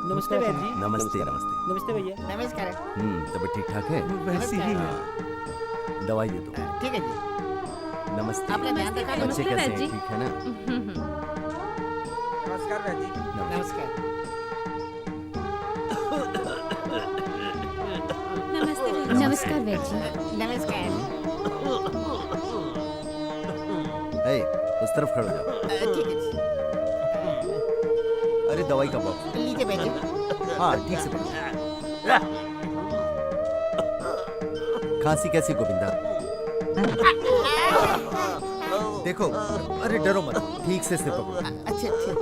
नमस्ते भैया जी। नमस्ते नमस्ते। नमस्ते भैया। नमस्कार। तबीयत ठीक ठाक है? वैसे ही है। हाँ, दवाई दे दो। ठीक है जी। नमस्ते। अपना ध्यान रखा। बच्चे नमस्ते कैसे भैया हैं? जी। ठीक है ना? नमस्कार भैया जी। नमस्कार। नमस्कार भैया जी। नमस्कार। ए, उस तरफ खड़े हो जाओ। ठीक है जी। अरे दवाई का बॉक्स। लीजिए भैया। हाँ ठीक से पकड़ो। खांसी कैसी गोविंदा? देखो, अरे डरो मत, ठीक से पकड़ो। अच्छा अच्छा।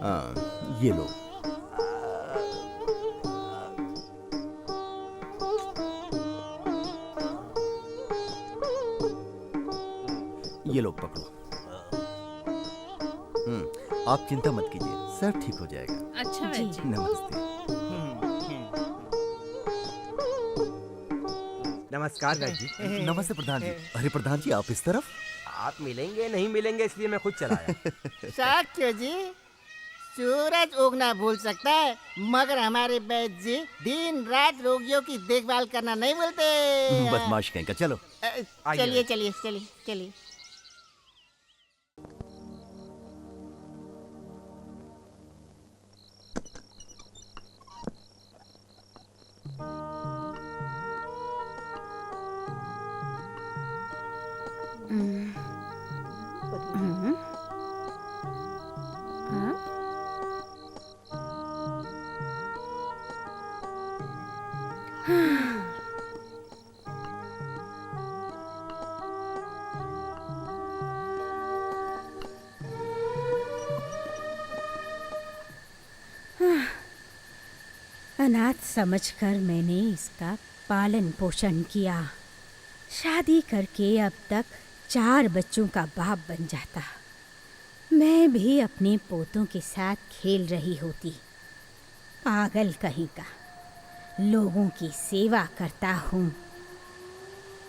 हाँ, ये लो। ये लो पकड़ो। आप चिंता मत कीजिए, सब ठीक हो जाएगा। अच्छा भैया जी। नमस्ते। नमस्कार भैया जी। नमस्ते प्रधान जी। अरे प्रधान जी आप इस तरफ? आप मिलेंगे नहीं मिलेंगे इसलिए मैं खुद चला आया। साथ क्यों जी? सूरज उगना भूल सकता है मगर हमारे वैद्य जी दिन रात रोगियों की देखभाल करना नहीं भूलते। बदमाश कहीं का। चलो चलिए चलिए चलिए चलिए। अनाथ समझकर मैंने इसका पालन पोषण किया। शादी करके अब तक 4 बच्चों का बाप बन जाता। मैं भी अपने पोतों के साथ खेल रही होती। पागल कहीं का। लोगों की सेवा करता हूँ।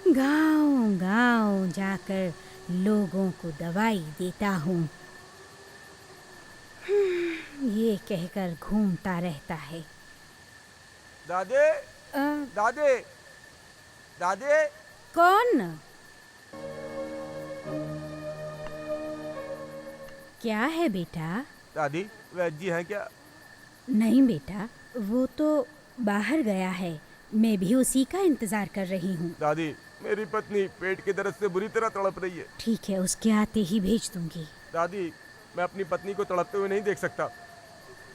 गांव-गांव जाकर लोगों को दवाई देता हूँ। ये कहकर घूमता रहता है। दादे, दादे, दादे। कौन? क्या है बेटा? दादी, वैद्य जी हैं क्या? नहीं बेटा, वो तो बाहर गया है। मैं भी उसी का इंतजार कर रही हूँ। दादी, मेरी पत्नी पेट के दर्द से बुरी तरह तड़प रही है। ठीक है, उसके आते ही भेज दूंगी। दादी, मैं अपनी पत्नी को तड़पते हुए नहीं देख सकता।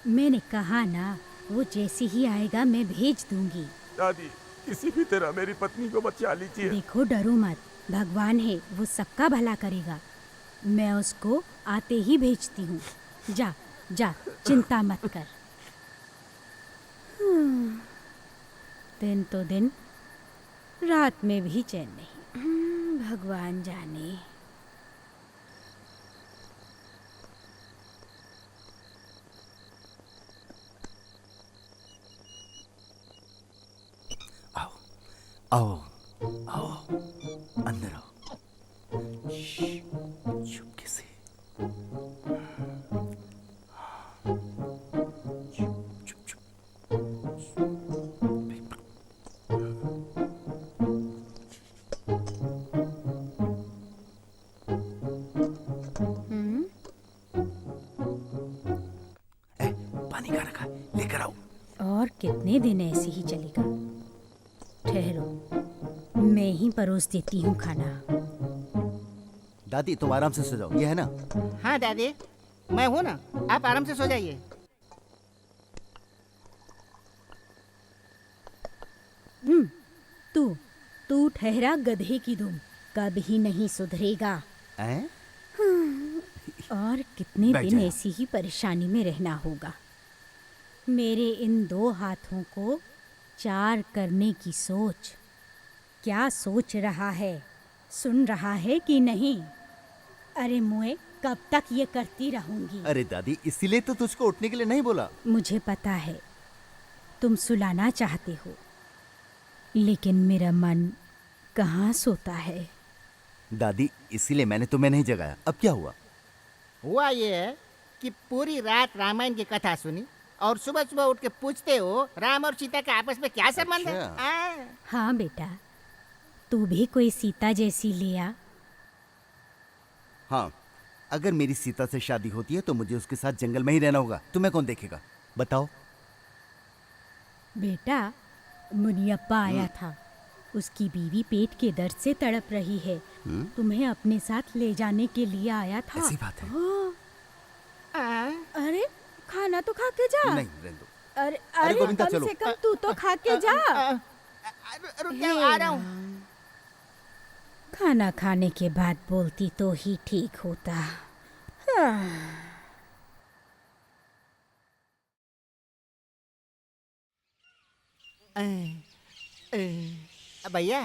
मैंने कहा ना, वो जैसे ही आएगा मैं भेज दूंगी। दादी, किसी भी तरह मेरी पत्नी को बचा लीजिए। देखो डरो मत, भगवान है, वो सबका भला करेगा। मैं उसको आते ही भेजती हूँ। जा जा, चिंता मत कर। दिन तो दिन, रात में भी चैन नहीं। भगवान जाने। आओ आओ, अंदर आओ। चुपके से। चुप चुप। पानी का रखा, लेकर आओ। और कितने दिन ऐसे ही चलेगा? ठहरो, मैं ही परोस देती हूँ खाना। दादी तुम आराम से सो जाओ, ये है ना? हाँ दादी, मैं हूँ ना, आप आराम से सो जाइए। तू ठहरा गधे की दुम, कभी नहीं सुधरेगा। हैं? और कितने बैठ दिन जा। ऐसी ही परेशानी में रहना होगा। मेरे इन 2 हाथों को 4 करने की सोच। क्या सोच रहा है? सुन रहा है कि नहीं? अरे मुए, कब तक ये करती रहूंगी? अरे दादी, इसीलिए तो तुझको उठने के लिए नहीं बोला। मुझे पता है तुम सुलाना चाहते हो, लेकिन मेरा मन कहाँ सोता है। दादी, इसीलिए मैंने तुम्हें नहीं जगाया। अब क्या हुआ? हुआ ये है कि पूरी रात रामायण की कथा सुनी और सुबह सुबह उठ के पूछते हो राम और सीता का आपस में क्या संबंध है? अच्छा। हाँ बेटा, तू भी कोई सीता जैसी लिया। हाँ, अगर मेरी सीता से शादी होती है तो मुझे उसके साथ जंगल में ही रहना होगा। तुम्हें कौन देखेगा बताओ? बेटा, मुनियप्पा आया था, उसकी बीवी पेट के दर्द से तड़प रही है, तुम्हें अपने साथ ले जाने के लिए आया था। ऐसी बात है? अरे खाना तो खा के जा। नहीं, रहने दो। अरे अरे गोविंदा, कम चलो। से कम तू तो खा के जा। रुक आ रहा हूँ। खाना खाने के बाद बोलती तो ही ठीक होता। भैया,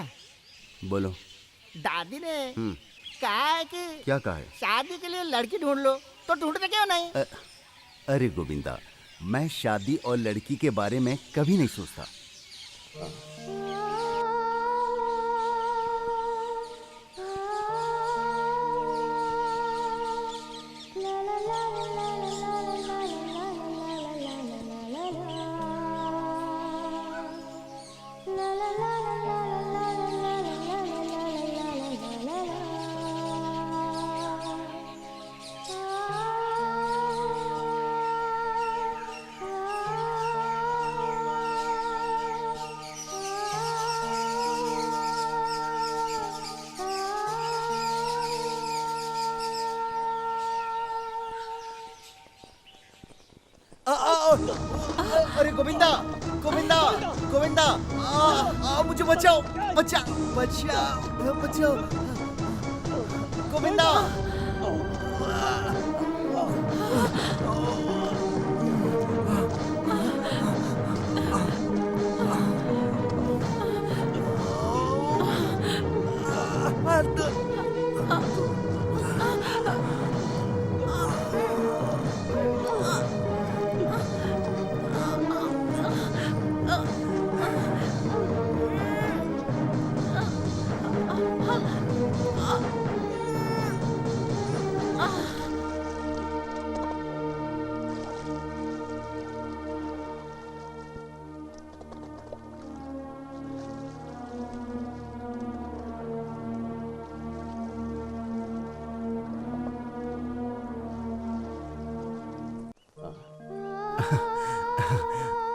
बोलो। दादी ने हम्म, कहा है कि क्या कहा है? शादी के लिए लड़की ढूंढ लो, तो ढूंढते क्यों नहीं? अरे गोविंदा, मैं शादी और लड़की के बारे में कभी नहीं सोचता। अरे गोविंदा, गोविंदा, गोविंदा, मुझे बचाओ, बचाओ, बचाओ, बचाओ, गोविंदा।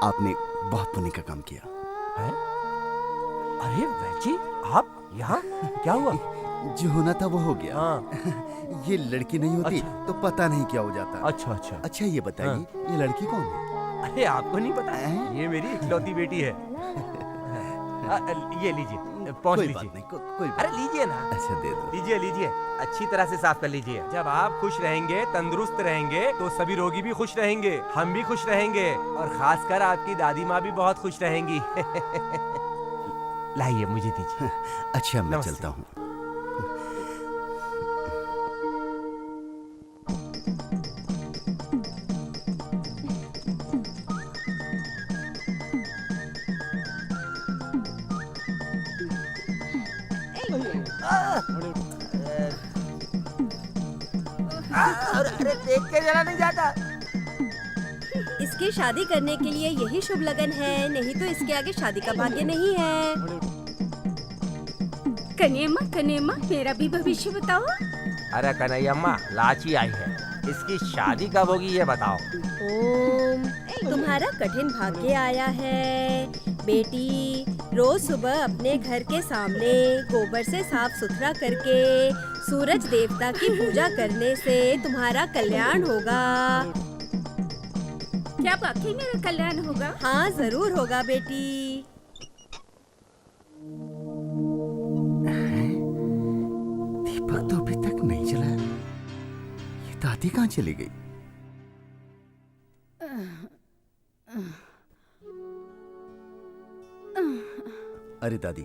आपने बहुत पुण्य का काम किया है? अरे वैद जी, आप यहाँ? क्या हुआ? जो होना था वो हो गया। हाँ। ये लड़की नहीं होती अच्छा। तो पता नहीं क्या हो जाता। अच्छा अच्छा। अच्छा ये बताइए, ये लड़की कौन है? अरे आपको नहीं पता? हैं? ये मेरी इकलौती बेटी है। ये लीजिए, पहुंच कोई लीजिए। बात नहीं, कोई बात अरे लीजिए ना। अच्छा दे दो। लीजिए लीजिए, अच्छी तरह से साफ कर लीजिए। जब आप खुश रहेंगे, तंदुरुस्त रहेंगे, तो सभी रोगी भी खुश रहेंगे, हम भी खुश रहेंगे, और खासकर आपकी दादी माँ भी बहुत खुश रहेंगी। लाइए, मुझे दीजिए। अच्छा मैं नमस्ते। चलता हूँ। अरे देख के जरा नहीं जाता। इसकी शादी करने के लिए यही शुभ लगन है, नहीं तो इसके आगे शादी का भाग्य नहीं है। कन्हैया, मेरा भी भविष्य बताओ। अरे कन्हैयम्मा, लाची आई है, इसकी शादी कब होगी ये बताओ। ओम, तुम्हारा कठिन भाग्य आया है बेटी। रोज सुबह अपने घर के सामने गोबर से साफ सुथरा करके सूरज देवता की पूजा करने से तुम्हारा कल्याण होगा। क्या वाकई मेरा कल्याण होगा? हाँ जरूर होगा बेटी। दीपक तो अभी तक नहीं जला। ये दादी कहाँ चली गई? अरे दादी,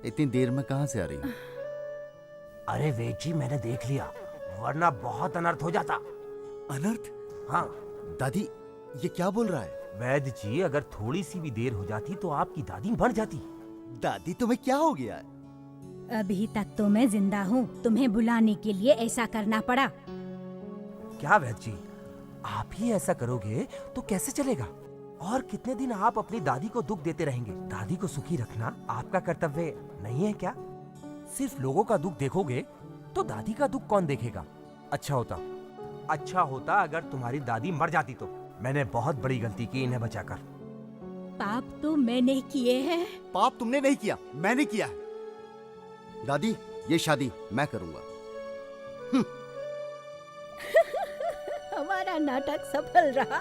इतनी देर में कहाँ से आ रही हो? अरे वेद जी, मैंने देख लिया, वरना बहुत अनर्थ हो जाता। अनर्थ? हाँ दादी, ये क्या बोल रहा है? वैद जी, अगर थोड़ी सी भी देर हो जाती तो आपकी दादी मर जाती। दादी तुम्हें क्या हो गया है? अभी तक तो मैं जिंदा हूँ, तुम्हें बुलाने के लिए ऐसा करना पड़ा। क्या वैद्य जी, आप ही ऐसा करोगे तो कैसे चलेगा? और कितने दिन आप अपनी दादी को दुख देते रहेंगे? दादी को सुखी रखना आपका कर्तव्य नहीं है क्या? सिर्फ लोगों का दुख देखोगे तो दादी का दुख कौन देखेगा? अच्छा होता अगर तुम्हारी दादी मर जाती तो। मैंने बहुत बड़ी गलती की इन्हें बचाकर। पाप तो मैंने किए हैं। पाप तुमने नहीं किया, मैंने किया है। दादी, ये शादी मैं करूंगा। हमारा नाटक सफल रहा।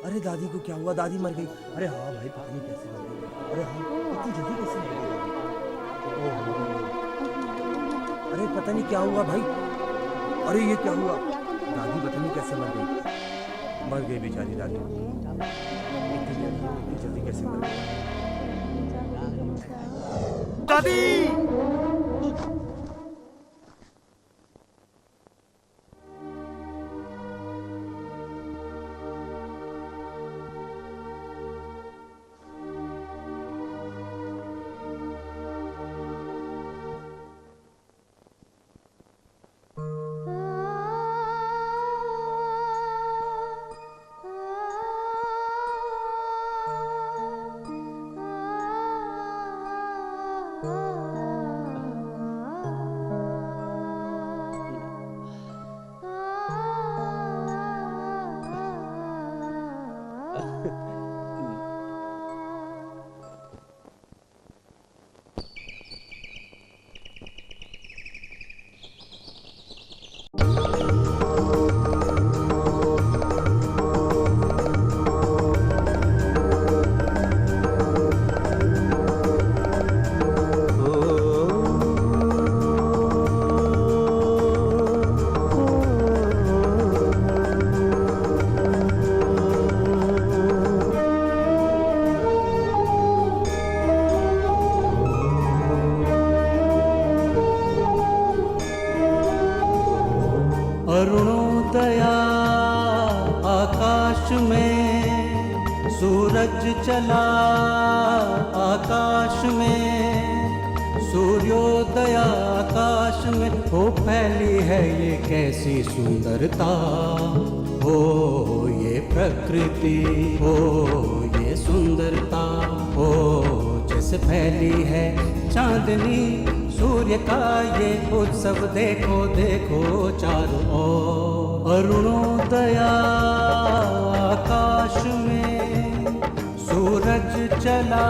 अरे दादी को क्या हुआ? दादी मर गई। अरे हाँ भाई, पता नहीं कैसे मर गई। अरे हाँ, इतनी जल्दी कैसे मर गई? ओहो, अरे पता नहीं क्या हुआ भाई। अरे ये क्या हुआ? दादी पता नहीं कैसे मर गई। मर गई बेचारी दादी। इतनी जल्दी कैसे मर गई? दादी! अरुणोदया आकाश में, सूरज चला आकाश में, सूर्योदया आकाश में। हो फैली है ये कैसी सुंदरता, हो ये प्रकृति, हो ये सुंदरता, हो जैसे फैली है चांदनी सूर्य का ये उत्सव। देखो देखो चारों ओर, अरुणोदया आकाश में, सूरज चला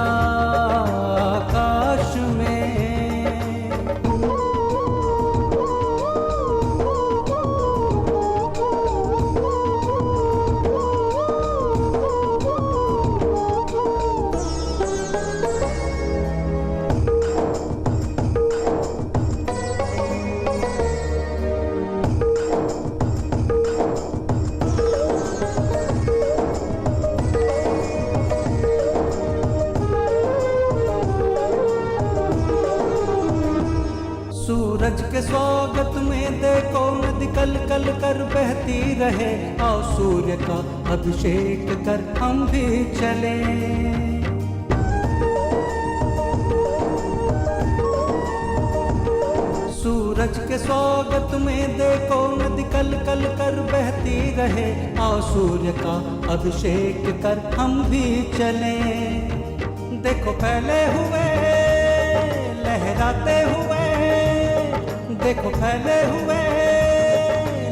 आकाश में। सूरज के स्वागत में देखो नदी कल कल कर बहती रहे। आओ सूर्य का अभिषेक कर हम भी चले। सूरज के स्वागत में देखो नदी कल कल कर बहती रहे। आओ सूर्य का अभिषेक कर हम भी चले। देखो फैले हुए लहराते हुए, देखो फैले हुए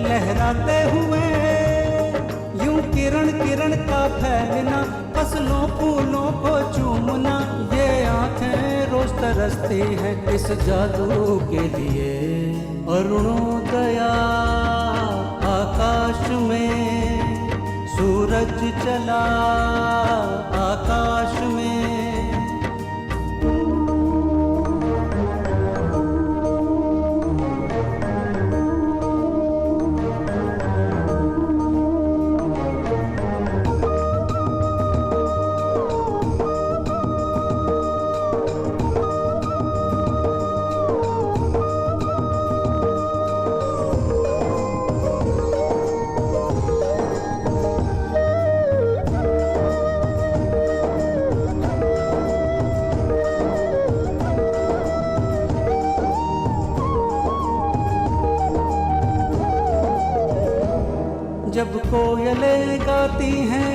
लहराते हुए, यूं किरण किरण का फैलना, फसलों फूलों को चूमना। ये आंखें रोज तरसती हैं इस जादू के लिए। अरुणोदया आकाश में, सूरज चला आकाश में। जब कोयलें गाती हैं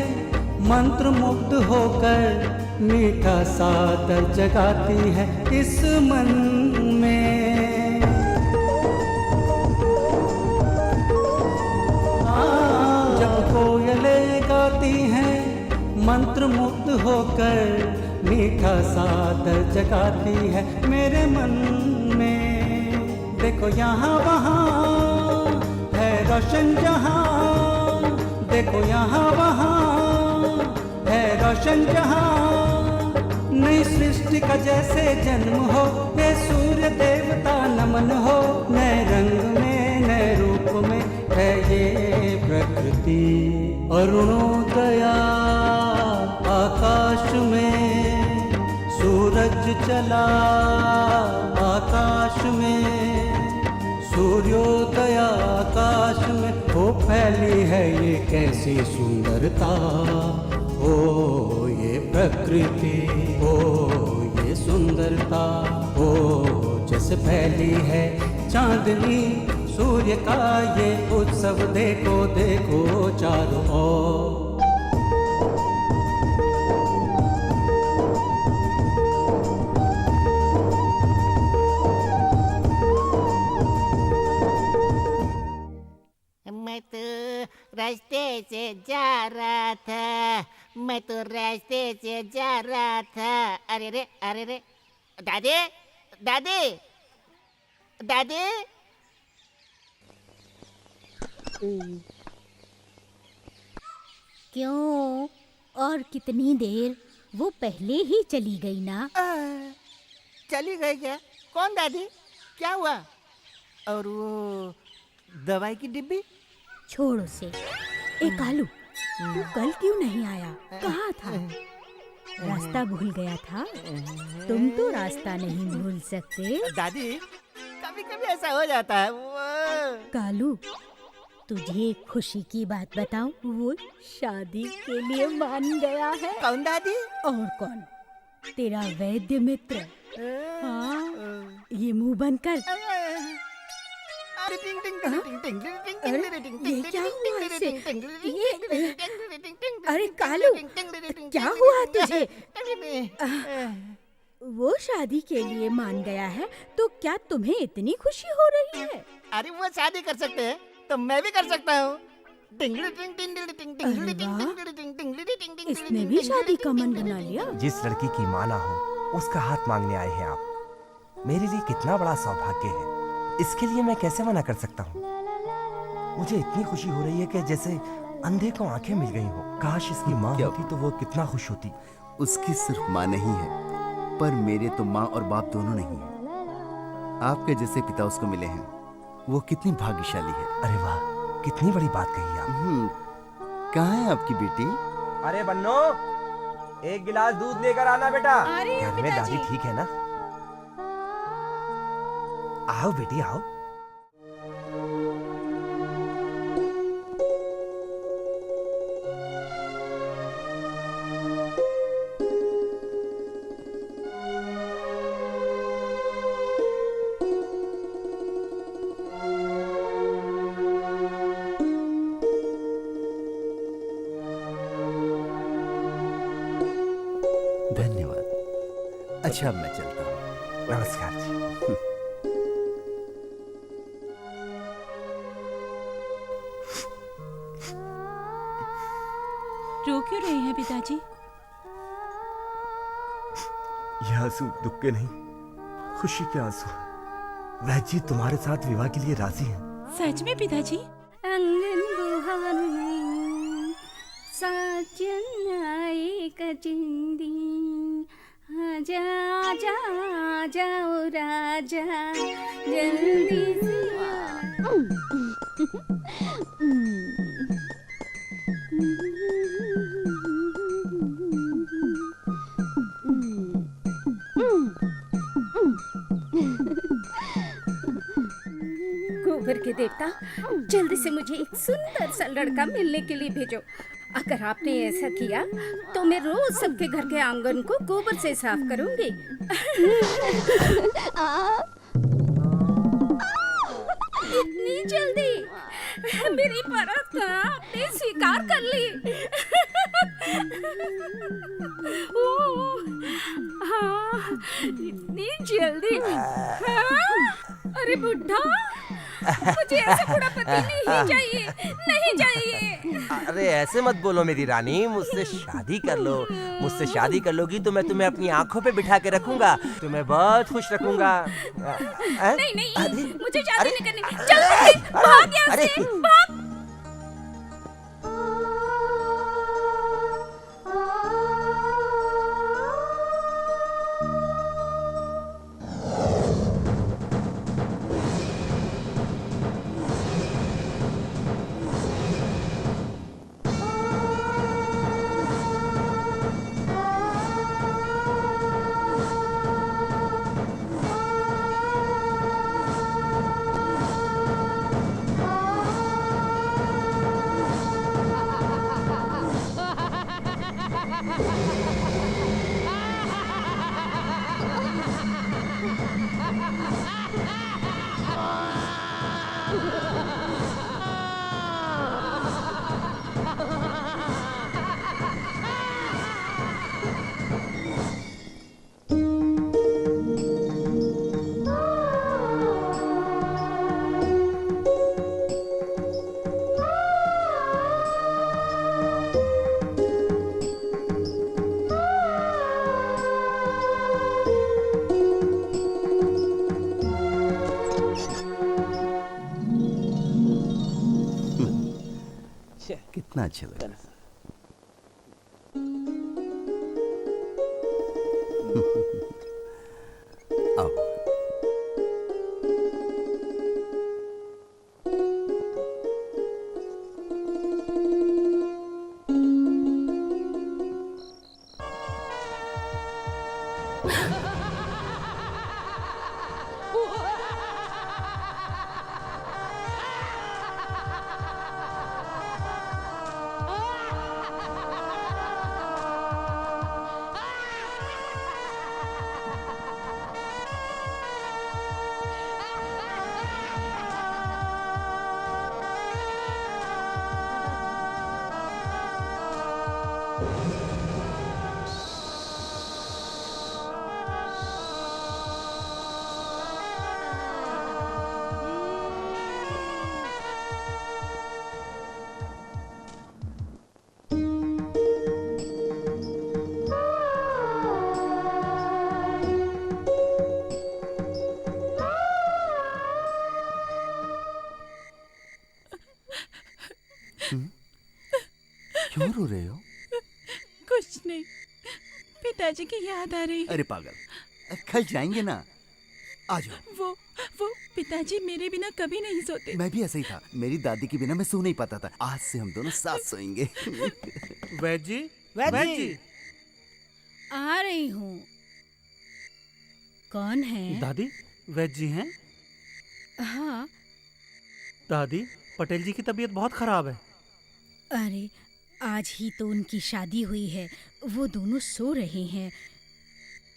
मंत्र मुग्ध होकर, मीठा सा दर्द जगाती है इस मन में। जब कोयलें गाती हैं मंत्र मुग्ध होकर, मीठा सा दर्द जगाती है मेरे मन में। देखो यहाँ वहाँ है रोशन जहाँ, देखो यहाँ वहाँ है रोशन जहाँ। नई सृष्टि का जैसे जन्म हो, ये सूर्य देवता नमन हो। नए रंग में नए रूप में है ये प्रकृति। अरुणोदया आकाश में, सूरज चला आकाश में, सूर्योदय आकाश में। हो फैली है ये कैसी सुंदरता, ओ ये प्रकृति, ओ ये सुंदरता। ओ जैसे फैली है चांदनी सूर्य का ये उत्सव, देखो देखो चारों ओर। मैं तो रास्ते से जा रहा था, मैं तो रास्ते से जा रहा था। अरे रे अरे रे, दादी दादी दादी। क्यों? और कितनी देर? वो पहले ही चली गई ना। चली गई क्या? कौन दादी? क्या हुआ? और वो दवाई की डिब्बी? छोड़ उसे। ए कालू, तू कल क्यों नहीं आया? कहाँ था? रास्ता भूल गया था? तुम तो रास्ता नहीं भूल सकते। दादी कभी कभी ऐसा हो जाता है। कालू, तुझे एक खुशी की बात बताऊं? वो शादी के लिए मान गया है। कौन दादी? और कौन? तेरा वैद्य मित्र। हाँ, ये मुंह बंद कर। ये क्या हुआ इसे? अरे कालू, क्या हुआ तुझे? वो शादी के लिए मान गया है तो क्या तुम्हें इतनी खुशी हो रही है? अरे वो शादी कर सकते हैं तो मैं भी कर सकता हूँ। इसने भी शादी का मन बना लिया। जिस लड़की की माँ ना हो उसका हाथ मांगने आए हैं आप। मेरे लिए कितना बड़ा सौभाग्य है, इसके लिए मैं कैसे मना कर सकता हूँ। मुझे इतनी खुशी हो रही है कि जैसे अंधे को आंखें मिल गई हो। काश इसकी माँ होती तो वो कितना खुश होती। उसकी सिर्फ माँ नहीं है, पर मेरे तो माँ और बाप दोनों नहीं है। आपके जैसे पिता उसको मिले हैं, वो कितनी भाग्यशाली है। अरे वाह, कितनी बड़ी बात कही आप। कहाँ है आपकी बेटी? अरे बन्नो, एक गिलास दूध लेकर आना बेटा। घर में दादी ठीक है ना? आओ बेटी आओ। धन्यवाद। अच्छा, अब मैं चलता हूँ। नमस्कार जी। रो क्यों रहे हैं पिताजी? यह आंसू दुख के नहीं, खुशी के आंसू। वह जी तुम्हारे साथ विवाह के लिए राजी हैं। सच में पिताजी? अंगन बुहार में साजन आए कजिंदी, आजा आजा आजा ओ राजा जल्दी से गोबर के देवता, जल्दी से मुझे एक सुंदर सा लड़का मिलने के लिए भेजो। अगर आपने ऐसा किया तो मैं रोज सबके घर के आंगन को गोबर से साफ करूंगी। इतनी जल्दी? मेरी परत आपने स्वीकार कर ली। हाँ, इतनी जल्दी। हाँ? अरे बुढ़ा, मुझे ऐसा बुढ़ा पति नहीं चाहिए, नहीं चाहिए। अरे ऐसे मत बोलो मेरी रानी, मुझसे शादी कर लो। मुझसे शादी कर लोगी तो मैं तुम्हें अपनी आंखों पे बिठा के रखूंगा, तुम्हें बहुत खुश रखूंगा। नहीं नहीं, मुझे शादी नहीं करनी। चलो भाग यहाँ से, भाग। कितना अच्छा लगा। आओ। क्यों रो रहे हो? कुछ नहीं, पिताजी की याद आ रही है। अरे पागल, कल जाएंगे ना, आ जाओ। वो पिताजी मेरे बिना कभी नहीं सोते। मैं भी ऐसा ही था, मेरी दादी के बिना मैं सो नहीं पाता था। आज से हम दोनों साथ सोएंगे। वैद जी, आ रही हूँ। कौन है? दादी, वैद जी हैं? हाँ। दादी, पटेल जी की तबीयत बहुत खराब है। अरे आज ही तो उनकी शादी हुई है, वो दोनों सो रहे हैं।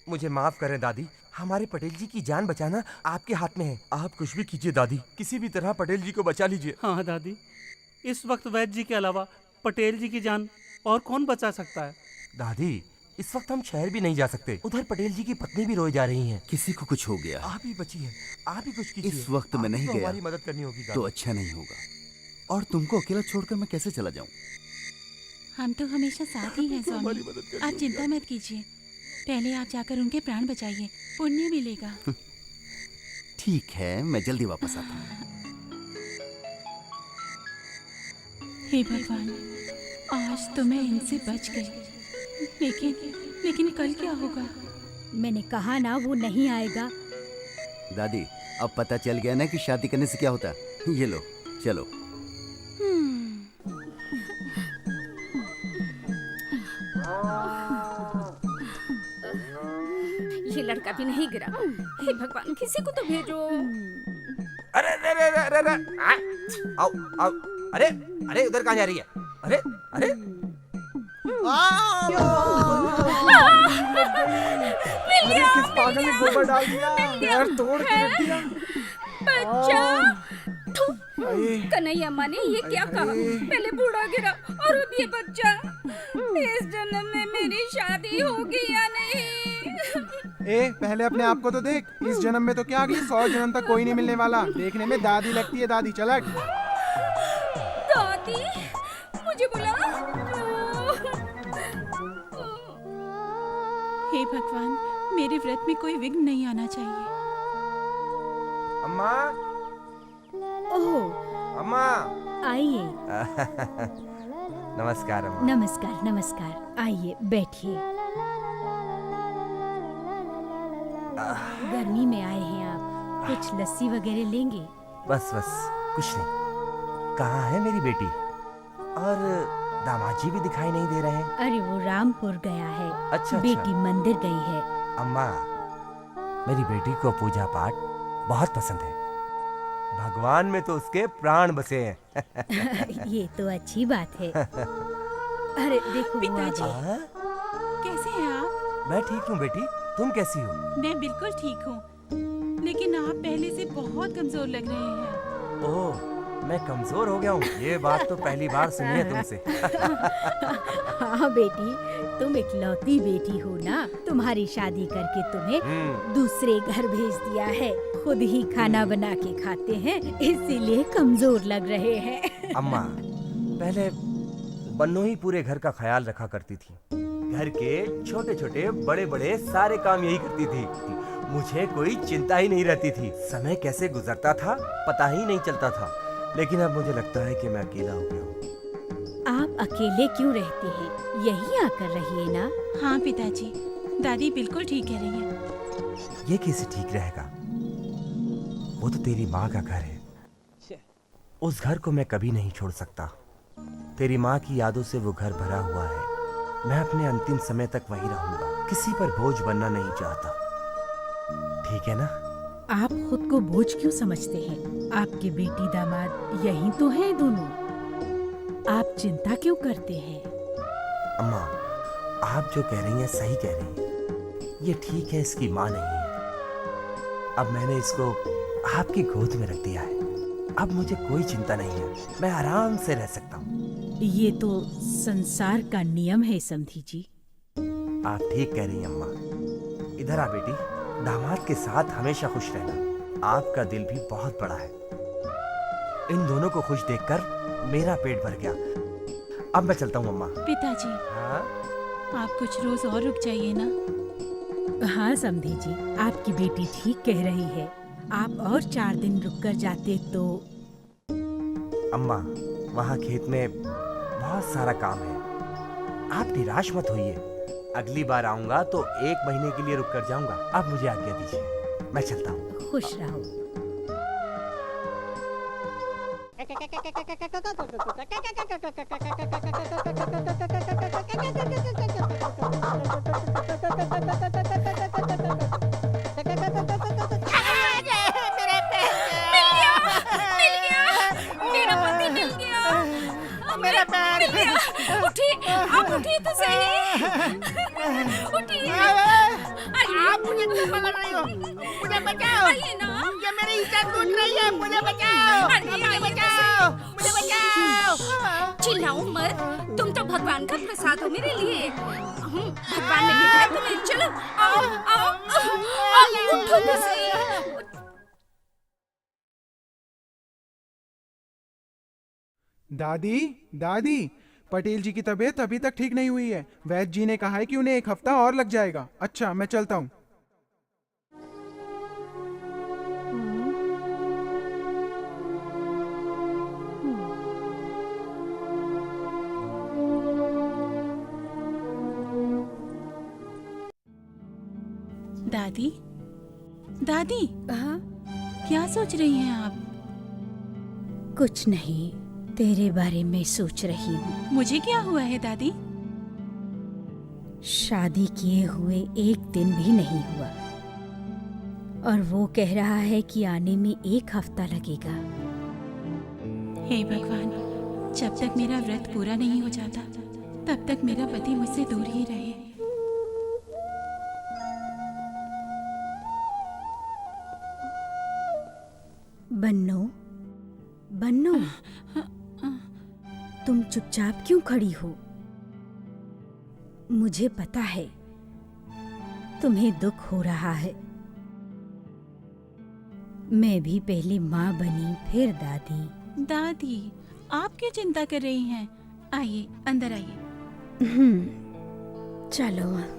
मुझे माफ करें दादी, हमारे पटेल जी की जान बचाना आपके हाथ में है। आप कुछ भी कीजिए दादी, किसी भी तरह पटेल जी को बचा लीजिए। हाँ दादी, इस वक्त वैद जी के अलावा पटेल जी की जान और कौन बचा सकता है? दादी, इस वक्त हम शहर भी नहीं जा सकते, उधर पटेल जी की पत्नी भी रोई जा रही हैं। किसी को कुछ हो गया, आप ही बचिए, आप ही कुछ कीजिए। इस वक्त मैं नहीं आपको गया हमारी मदद करनी होगी तो अच्छा नहीं होगा। और तुमको अकेला छोड़कर मैं कैसे चला जाऊं? हम तो हमेशा साथ ही हैं स्वामी, आप चिंता मत कीजिए। पहले आप जाकर उनके प्राण बचाइए, पुण्य मिलेगा। ठीक है, मैं जल्दी वापस आता हूँ। हे भगवान, आज तो मैं इनसे बच गई, लेकिन कल क्या होगा? मैंने कहा ना वो नहीं आएगा। दादी, अब पता चल गया ना कि शादी करने से क्या होता है। ये लो, चलो। ये लड़का भी नहीं गिरा। हे भगवान, किसी को तो भेजो। अरे अरे अरे अरे अरे, आओ आओ, अरे अरे उधर कहाँ जा रही है? अरे अरे किस पागल ने गोबर डाल दिया? यार तोड़ के रख दिया। बच्चा कन्हैया माँ ने ये क्या कहा? पहले बूढ़ा गिरा और अब ये बच्चा। इस जन्म में मेरी शादी होगी या नहीं? पहले अपने आप को तो देख। इस जन्म में तो क्या, अगले 100 जन्म तक कोई नहीं मिलने वाला। देखने में दादी लगती है दादी। चल हट। दादी, मुझे बुला। हे भगवान, मेरे व्रत में कोई विघ्न नहीं आना चाहिए। अम्मा, ओह, अम्मा। आइए। नमस्कार अम्मा। नमस्कार नमस्कार, आइए बैठिए। गर्मी में आए हैं आप, कुछ लस्सी वगैरह लेंगे? बस बस, कुछ नहीं। कहाँ है मेरी बेटी? और दामाद जी भी दिखाई नहीं दे रहे हैं। अरे वो रामपुर गया है। अच्छा, बेटी मंदिर गई है। अम्मा, मेरी बेटी को पूजा पाठ बहुत पसंद है। भगवान में तो उसके प्राण बसे हैं। ये तो अच्छी बात है। अरे देखो वो आ गई। कैसे हैं आप? मैं ठीक हूँ बेटी, तुम कैसी हो? मैं बिल्कुल ठीक हूँ, लेकिन आप पहले से बहुत कमजोर लग रहे हैं। ओह, मैं कमजोर हो गया हूँ? ये बात तो पहली बार सुनी है तुमसे। हाँ बेटी, तुम इकलौती बेटी हो ना। तुम्हारी शादी करके तुम्हें दूसरे घर भेज दिया है। खुद ही खाना बना के खाते हैं, इसीलिए कमजोर लग रहे हैं। अम्मा, पहले बन्नो ही पूरे घर का ख्याल रखा करती थी। घर के छोटे छोटे बड़े बड़े सारे काम यही करती थी। मुझे कोई चिंता ही नहीं रहती थी। समय कैसे गुजरता था पता ही नहीं चलता था। लेकिन अब मुझे लगता है कि मैं अकेला हो गया हूँ। आप अकेले क्यों रहते हैं? यही आकर रहिए ना। हाँ पिताजी, दादी बिल्कुल ठीक कह रही है। ये कैसे ठीक रहेगा? वो तो तेरी माँ का घर है। उस घर को मैं कभी नहीं छोड़ सकता। तेरी माँ की यादों से वो घर भरा हुआ है। मैं अपने अंतिम समय तक वहीं रहूंगा। किसी पर बोझ बनना नहीं चाहता। ठीक है ना? आप खुद को बोझ क्यों समझते हैं? आपके बेटी दामाद यही तो हैं दोनों। आप चिंता क्यों करते हैं? अम्मा, आप जो कह रही हैं सही कह रही हैं। ये ठीक है, इसकी माँ नहीं है। अब मैंने इसको आपकी गोद में रख दिया है। अब मुझे कोई चिंता नहीं है। मैं आराम से रह सकता हूँ। ये तो संसार का नियम है समधी जी। आप ठीक कह रही हैं अम्मा। इधर आ बेटी, दामाद के साथ हमेशा खुश रहना। आपका दिल भी बहुत बड़ा है। इन दोनों को खुश देखकर मेरा पेट भर गया। अब मैं चलता हूँ अम्मा। पिताजी, हाँ? आप कुछ रोज और रुक जाइए ना। हाँ समधी जी, आपकी बेटी ठीक कह रही है। आप और 4 दिन रुक कर जाते तो। अम्मा, वहाँ खेत में बहुत सारा काम है। आप निराश मत होइए। अगली बार आऊंगा तो 1 महीने के लिए रुक कर जाऊंगा। अब मुझे आज्ञा दीजिए, मैं चलता हूँ। खुश रहो। मेरा पैर उठिए, आप उठिए तो सही। उठिए। आप मुझे क्यों पकड़ रही हो? मुझे बचाओ। आइए ना। ये मेरी इज्जत लूट रही है। मुझे बचाओ। मुझे बचाओ। मुझे बचाओ। चिल्लाओ मत, तुम तो भगवान का प्रसाद हो मेरे लिए। भगवान ने भेजा है तुम्हें। चलो आओ आओ आओ, उठो तो सही। दादी, दादी, पटेल जी की तबीयत अभी तक ठीक नहीं हुई है। वैद्य जी ने कहा है कि उन्हें 1 हफ्ता और लग जाएगा। अच्छा, मैं चलता हूँ। दादी, दादी, हाँ? क्या सोच रही हैं आप? कुछ नहीं, तेरे बारे में सोच रही हूँ। मुझे क्या हुआ है दादी? शादी किए हुए 1 दिन भी नहीं हुआ और वो कह रहा है कि आने में 1 हफ्ता लगेगा। हे भगवान, जब तक मेरा व्रत पूरा नहीं हो जाता तब तक मेरा पति मुझसे दूर ही रहे। बन्नो, बानो, तुम चुपचाप क्यों खड़ी हो? मुझे पता है तुम्हें दुख हो रहा है। मैं भी पहले माँ बनी, फिर दादी। दादी, आप क्यों चिंता कर रही हैं? आइए, अंदर आइए। चलो।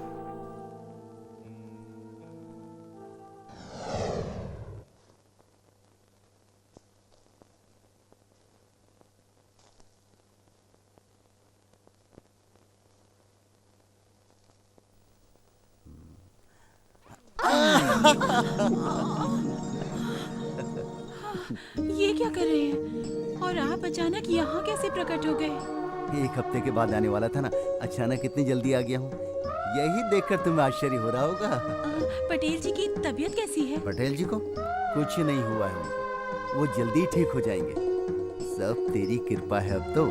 ये क्या कर रहे हैं? और आप अचानक यहाँ कैसे प्रकट हो गए? 1 हफ्ते के बाद आने वाला था ना, अचानक इतनी जल्दी आ गया हूँ। यही देखकर तुम्हें आश्चर्य हो रहा होगा। पटेल जी की तबीयत कैसी है? पटेल जी को कुछ नहीं हुआ है, वो जल्दी ठीक हो जाएंगे। सब तेरी कृपा है अब तो।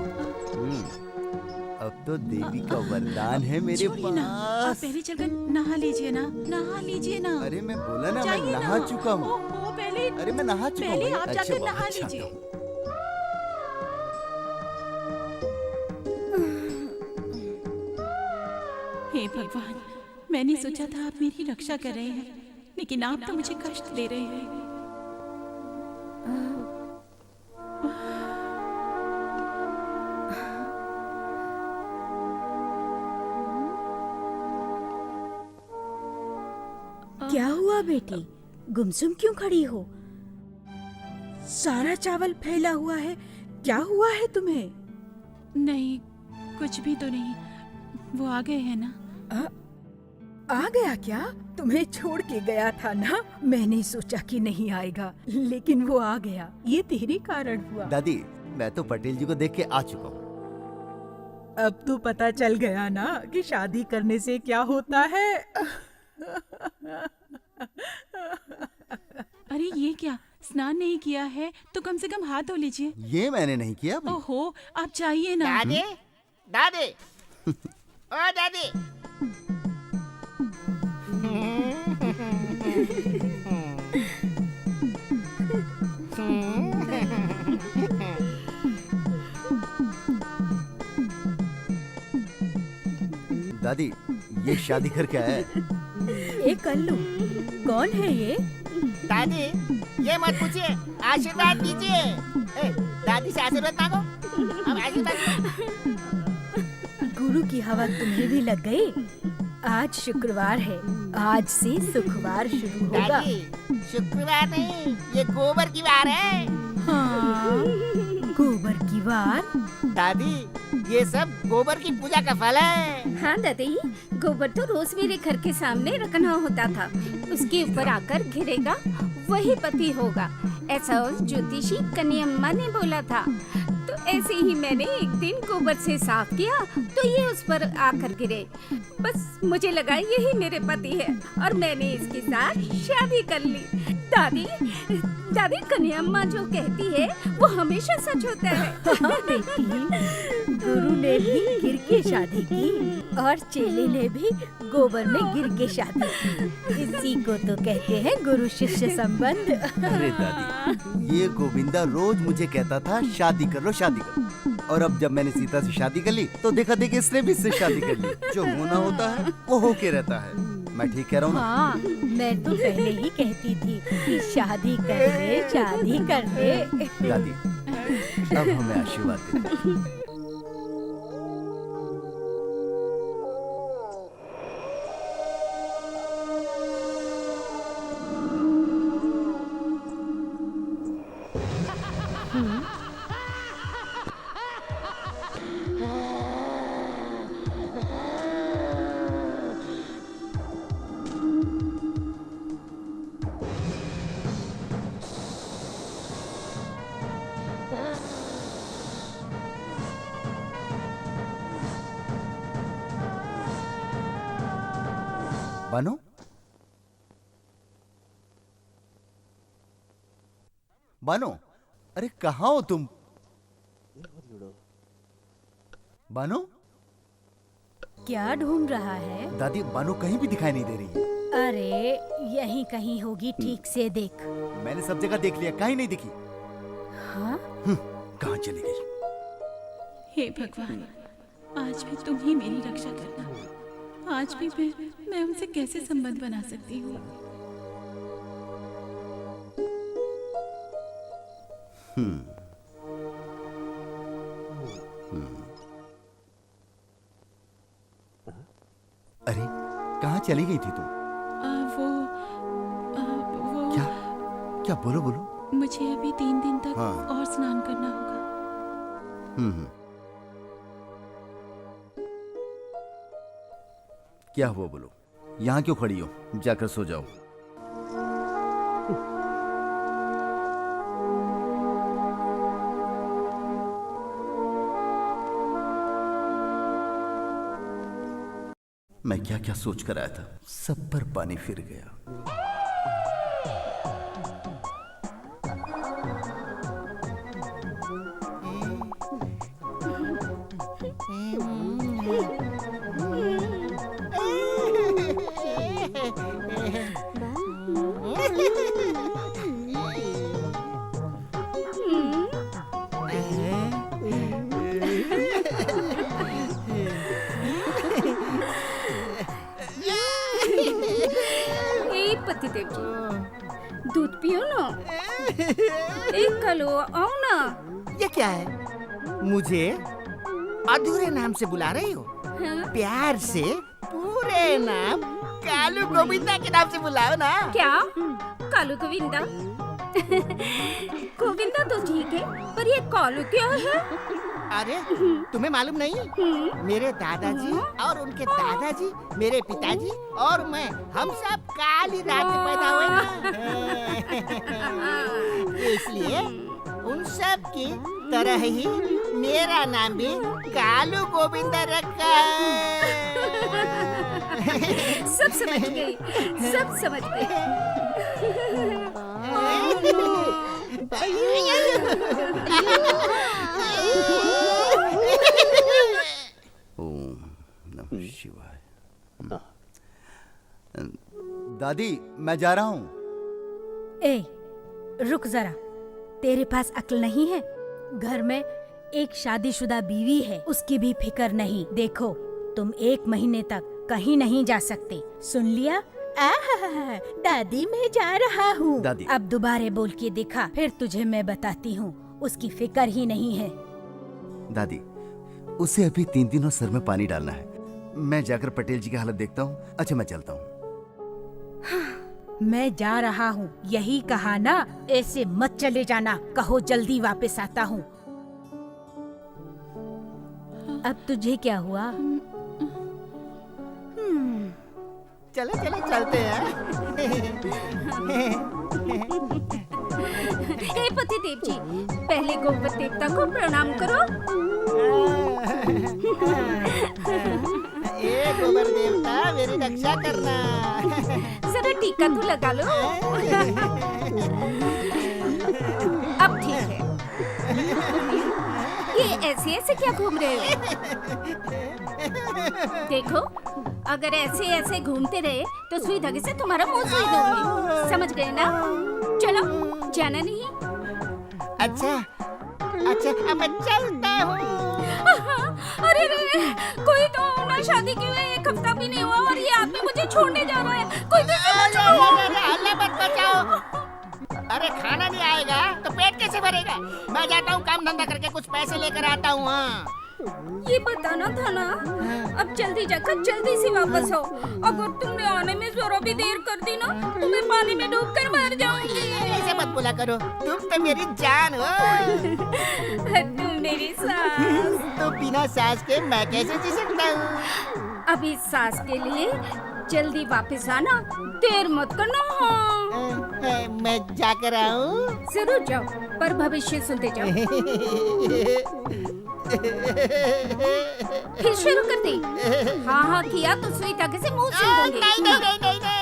अब तो देवी का वरदान है मेरे छोड़िए ना, आप पास। पहले चलकर नहा लीजिए ना, नहा लीजिए ना। अरे मैं बोला ना, मैं जाइए नहा ना। चुका हूँ। ओहो, पहले अरे मैं नहा चुका हूँ। पहले आप अच्छा, जाकर बहुत नहा अच्छा लीजिए। हूँ। हे भगवान, मैंने सोचा था आप मेरी रक्षा कर रहे हैं, लेकिन आप तो मुझे कष्ट दे रहे हैं। क्या हुआ बेटी? गुमसुम क्यों खड़ी हो? सारा चावल फैला हुआ है, क्या हुआ है तुम्हें? नहीं, कुछ भी तो नहीं। वो आ गए हैं ना? आ गया क्या? तुम्हें छोड़ के गया था ना। मैंने सोचा कि नहीं आएगा, लेकिन वो आ गया। ये तेरे कारण हुआ। दादी, मैं तो पटेल जी को देख के आ चुका हूँ। अब तो पता चल गया ना कि शादी करने से क्या होता है। अरे ये क्या, स्नान नहीं किया है तो कम से कम हाथ धो लीजिए। ये मैंने नहीं किया अभी। ओहो, आप चाहिए ना। दादी, दादी, ओ दादी। दादी, ये शादी घर क्या है? ए कल्लू, कौन है ये? दादी, ये मत पूछिए, आशीर्वाद दीजिए। दादी से आशीर्वाद मांगो। अब आशीर्वाद। गुरु की हवा तुम्हें भी लग गई? आज शुक्रवार है, आज से सुखवार शुरू होगा। दादी, शुक्रवार नहीं, ये गोबर की वार है। हाँ, गोबर की वार। दादी, ये सब गोबर की पूजा का फल है। हाँ दादी, गोबर तो रोज मेरे घर के सामने रखना होता था। उसके ऊपर आकर गिरेगा, वही पति होगा, ऐसा उस ज्योतिषी कन्यम्मा ने बोला था। तो ऐसे ही मैंने एक दिन गोबर से साफ किया तो ये उस पर आकर गिरे। बस मुझे लगा यही मेरे पति है और मैंने इसके साथ शादी कर ली। दादी, दादी, कन्यम्मा जो कहती है वो हमेशा सच होता है। हाँ बेटी, गुरु ने भी गिर के शादी की और चेले ने भी गोबर में गिर के शादी की। इसी को तो कहते हैं गुरु शिष्य संबंध। अरे दादी, ये गोविंदा रोज मुझे कहता था शादी कर लो, शादी कर लो। और अब जब मैंने सीता से शादी कर ली तो देखा देखी इसने भी इससे शादी कर ली। जो होना होता है वो होके रहता है। मैं ठीक कह रहा हूँ ना? हाँ, मैं तो पहले ही कहती थी कि शादी कर ले, शादी कर ले। दादी, अब हमें आशीर्वाद दे। बानो, बानो, अरे कहाँ हो तुम? बानो? क्या ढूंढ रहा है? दादी, बानो कहीं भी दिखाई नहीं दे रही है। अरे यहीं कहीं होगी, ठीक से देख। मैंने सब जगह देख लिया, कहीं नहीं दिखी। हाँ? चली गई? हे भगवान, आज भी तुम ही मेरी रक्षा करना। आज भी मैं उनसे कैसे संबंध बना सकती हूँ? अरे कहाँ चली गई थी तुम? वो क्या क्या बोलो बोलो। मुझे अभी 3 दिन तक हाँ। और स्नान करना होगा। क्या हुआ बोलो? यहाँ क्यों खड़ी हो? जाकर सो जाओ। मैं क्या क्या सोच कर आया था, सब पर पानी फिर गया। पतिदेव जी, दूध पियो ना। एक कलो आओ ना। ये क्या है? मुझे अधूरे नाम से बुला रही हो? हाँ? प्यार से पूरे नाम कालू गोविंदा के नाम से बुलाओ ना। क्या? कालू गोविंदा? गोविंदा तो ठीक है, पर ये कालू क्या है? अरे तुम्हें मालूम नहीं? मेरे दादाजी और उनके दादाजी, मेरे पिताजी और मैं, हम सब काली रात में पैदा हुए ना। इसलिए उन सब की तरह ही मेरा नाम भी कालू गोविंदा रखा है। सब समझ गई, सब समझ गई। ओम नमः शिवाय। दादी मैं जा रहा हूँ। ए, रुक जरा। तेरे पास अक्ल नहीं है? घर में एक शादीशुदा बीवी है, उसकी भी फिक्र नहीं। देखो, तुम 1 महीने तक कहीं नहीं जा सकते, सुन लिया? दादी मैं जा रहा हूँ। दादी अब दोबारा बोल के दिखा, फिर तुझे मैं बताती हूँ। उसकी फिक्र ही नहीं है। दादी, उसे अभी 3 दिनों सर में पानी डालना है। मैं जाकर पटेल जी की हालत देखता हूँ। अच्छा मैं चलता हूँ। मैं जा रहा हूँ, यही कहा ना? ऐसे मत चले जाना, कहो जल्दी वापस आता हूँ। अब तुझे क्या हुआ? चलो चलो चलते हैं। हे पतिदेव जी, पहले गोबर देवता को प्रणाम करो। ए गोबर देवता, मेरी रक्षा करना। जरा टीका तो लगा लो। अब ठीक है। ये ऐसे ऐसे क्या घूम रहे हो? देखो, अगर ऐसे ऐसे घूमते रहे तो सुई धागे से तुम्हारा मुंह सुई दूंगी। समझ गए ना? चलो, जाना नहीं? अच्छा अच्छा, अब मैं चलता हूँ। अरे रे, कोई तो ना शादी के हुए 1 हफ्ता भी नहीं हुआ और ये आदमी मुझे छोड़ने जा रहा है। कोई तो इसे बचाओ। अल्लाह मत बचाओ। अरे खाना नहीं आएगा तो पेट कैसे भरेगा? मैं जाता हूँ, काम धंधा करके कुछ पैसे लेकर आता हूँ। हाँ, ये बताना था ना। अब जल्दी जाकर जल्दी से वापस आओ। अगर तुमने आने में जरा भी देर कर दी ना तो मैं पानी में डूबकर मर जाऊंगी। ऐसे मत बोला करो, तुम तो मेरी जान हो। तुम मेरी सांस। तो बिना सांस के मैं कैसे जी सकता हूँ? अब इस सांस के लिए जल्दी वापस आना, देर मत करना। हाँ, मैं जाकर आऊँ? जरूर जाओ, पर भविष्य सुनते जाओ। फिर शुरू कर दी। हाँ हाँ किया तो सुई धागे से मुंह सिल दूंगी। नहीं नहीं नहीं नहीं।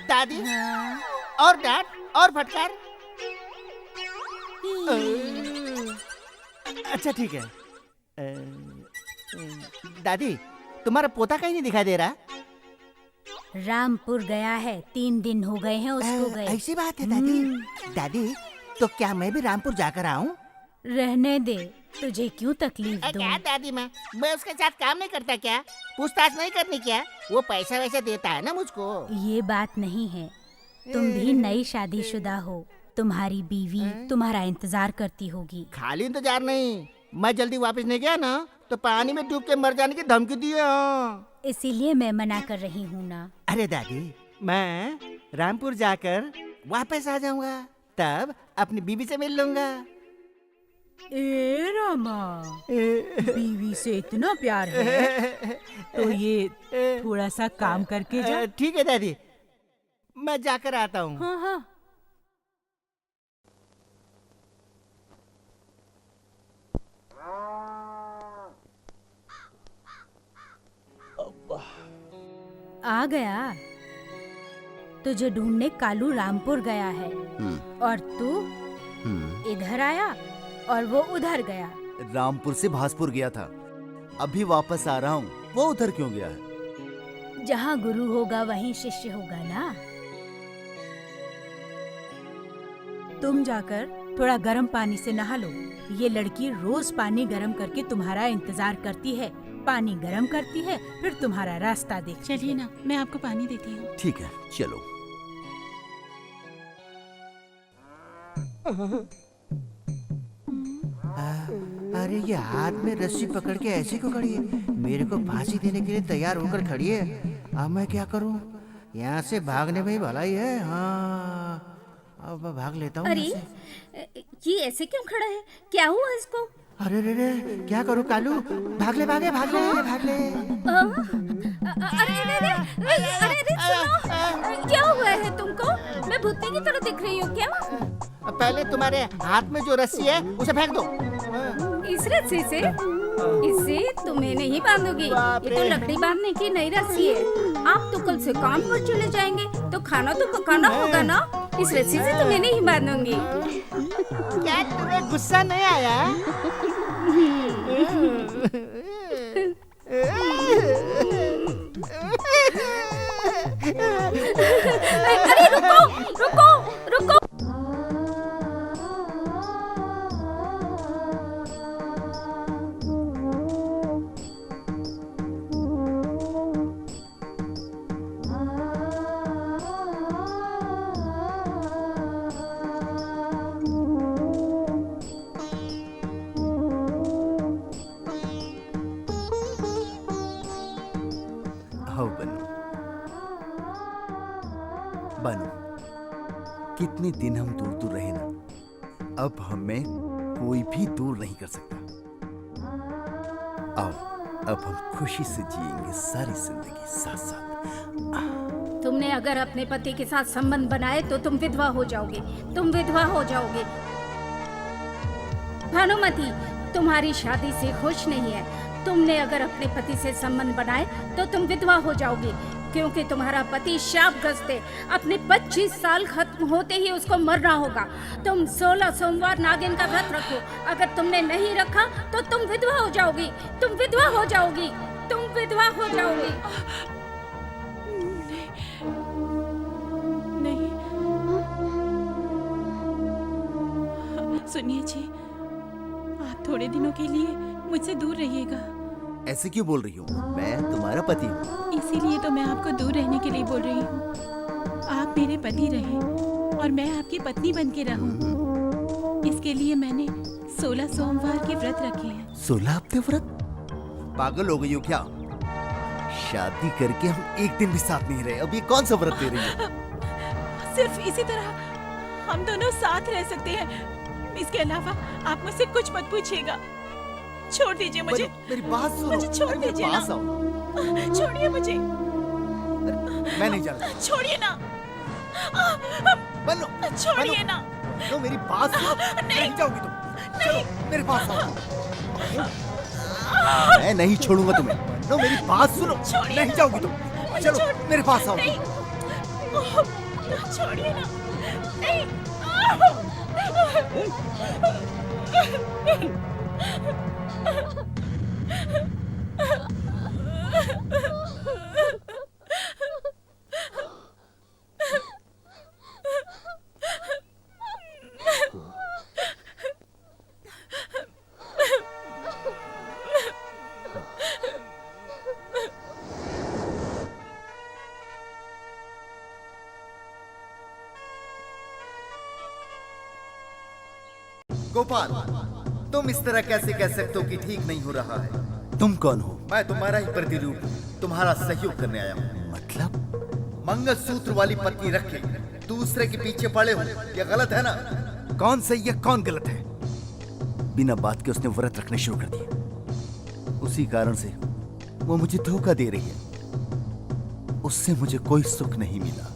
दादी और डांट और फटकार। अच्छा ठीक है। दादी तुम्हारा पोता कहीं नहीं दिखाई दे रहा। रामपुर गया है, 3 दिन हो गए हैं उसको गए। ऐसी बात है दादी। दादी तो क्या मैं भी रामपुर जाकर आऊं? रहने दे, तुझे क्यों तकलीफ दूं? क्या दादी मैं उसके साथ काम नहीं करता क्या? पूछताछ नहीं करनी क्या? वो पैसा वैसा देता है ना मुझको। ये बात नहीं है, तुम भी नई शादीशुदा हो, तुम्हारी बीवी तुम्हारा इंतजार करती होगी। खाली इंतजार नहीं, मैं जल्दी वापस नहीं गया ना तो पानी में डूब के मर जाने की धमकी दी है। इसीलिए मैं मना कर रही हूँ ना। अरे दादी मैं रामपुर जाकर वापस आ जाऊंगा, तब अपनी बीवी से मिल लूंगा। ए रामा, बीवी से इतना प्यार है तो ये थोड़ा सा काम करके जा। ठीक है दादी, मैं जाकर आता हूँ। हाँ हाँ। आ गया। तुझे ढूंढने कालू रामपुर गया है और तू इधर आया और वो उधर गया। रामपुर से भासपुर गया था, अभी वापस आ रहा हूँ। वो उधर क्यों गया है? जहाँ गुरु होगा वहीं शिष्य होगा ना। तुम जाकर थोड़ा गर्म पानी से नहा लो। ये लड़की रोज पानी गर्म करके तुम्हारा इंतजार करती है, पानी गर्म करती है, फिर तुम्हारा रास्ता देखती है। चलिए ना, मैं आपको पानी देती हूँ। ठीक है चलो। अरे ये हाथ में रस्सी पकड़ के ऐसी क्यों खड़ी है? मेरे को फांसी देने के लिए तैयार होकर खड़ी है। अब मैं क्या करूं? यहाँ से भागने में ही भलाई है। हाँ अब मैं भाग लेता हूँ। अरे ये ऐसे क्यों खड़ा है? क्या हुआ इसको? अरे रे रे क्या करूं कालू? भाग ले भाग ले भाग ले भाग ले। अरे सुनो, क्या हुआ है तुमको? मैं भूतनी की तरह दिख रही हूँ क्या? पहले तुम्हारे हाथ में जो रस्सी है उसे फेंक दो। इस रस्सी से? इससे तुम्हें नहीं बांधूंगी, ये तो लकड़ी बांधने की नई रस्सी है। आप तो कल से काम पर चले जाएंगे तो खाना तो पकाना होगा ना। इस रस्सी से तुम्हें नहीं बांधूंगी। क्या तुम्हें गुस्सा नहीं आया? अरे रुको रुको रुको। बनो, कितने दिन हम दूर दूर रहे ना, अब हमें कोई भी दूर नहीं कर सकता। आओ अब हम खुशी से जिएंगे सारी जिंदगी साथ साथ। तुमने अगर अपने पति के साथ संबंध बनाए तो तुम विधवा हो जाओगे, तुम विधवा हो जाओगे। भानुमति तुम्हारी शादी से खुश नहीं है। तुमने अगर अपने पति से संबंध बनाए तो तुम विधवा हो जाओगे, क्योंकि तुम्हारा पति शापग्रस्त है। अपने 25 साल खत्म होते ही उसको मरना होगा। तुम 16 सोमवार नागिन का व्रत रखो। अगर तुमने नहीं रखा तो तुम विधवा हो जाओगी, तुम विधवा हो जाओगी, तुम विधवा हो जाओगी। नहीं, सुनिए जी, आप थोड़े दिनों के लिए मुझसे दूर रहिएगा। ऐसे क्यों बोल रही हो? मैं तुम्हारा पति हूँ। इसीलिए तो मैं आपको दूर रहने के लिए बोल रही हूँ। आप मेरे पति रहे और मैं आपकी पत्नी बन के रहूं। इसके लिए मैंने 16 सोमवार के व्रत रखे हैं। 16 हफ्ते व्रत? पागल हो गई हो क्या? शादी करके हम एक दिन भी साथ नहीं रहे, अब ये कौन सा व्रत दे रही हो? सिर्फ इसी तरह हम दोनों साथ रह सकते हैं। इसके अलावा आप मुझसे कुछ मत पूछिएगा। छोड़ दीजिए मुझे। मेरी बात सुनो। मुझे छोड़ दीजिए ना। पास आओ। छोड़िए मुझे। मैं नहीं जानता। छोड़िए ना। बन्नो, छोड़िए ना। बन्नो, मेरी बात सुनो। नहीं जाओगी तुम। चलो मेरे पास आओ। मैं नहीं छोड़ूंगा तुम्हें। बन्नो, मेरी बात सुनो। नहीं जाओगी तुम। चलो मेरे पास आओ। छोड़िए ना। नहीं। गोपाल, तुम इस तरह कैसे कह सकते हो कि ठीक नहीं हो रहा है? तुम कौन हो? मैं तुम्हारा ही प्रतिरूप, तुम्हारा सहयोग करने आया हूँ। मतलब? मंगलसूत्र वाली पत्नी रख के दूसरे के पीछे पड़े हो, ये गलत है ना? कौन सही है कौन गलत है? बिना बात के उसने व्रत रखने शुरू कर दिए। उसी कारण से वो मुझे धोखा दे रही है। उससे मुझे कोई सुख नहीं मिला।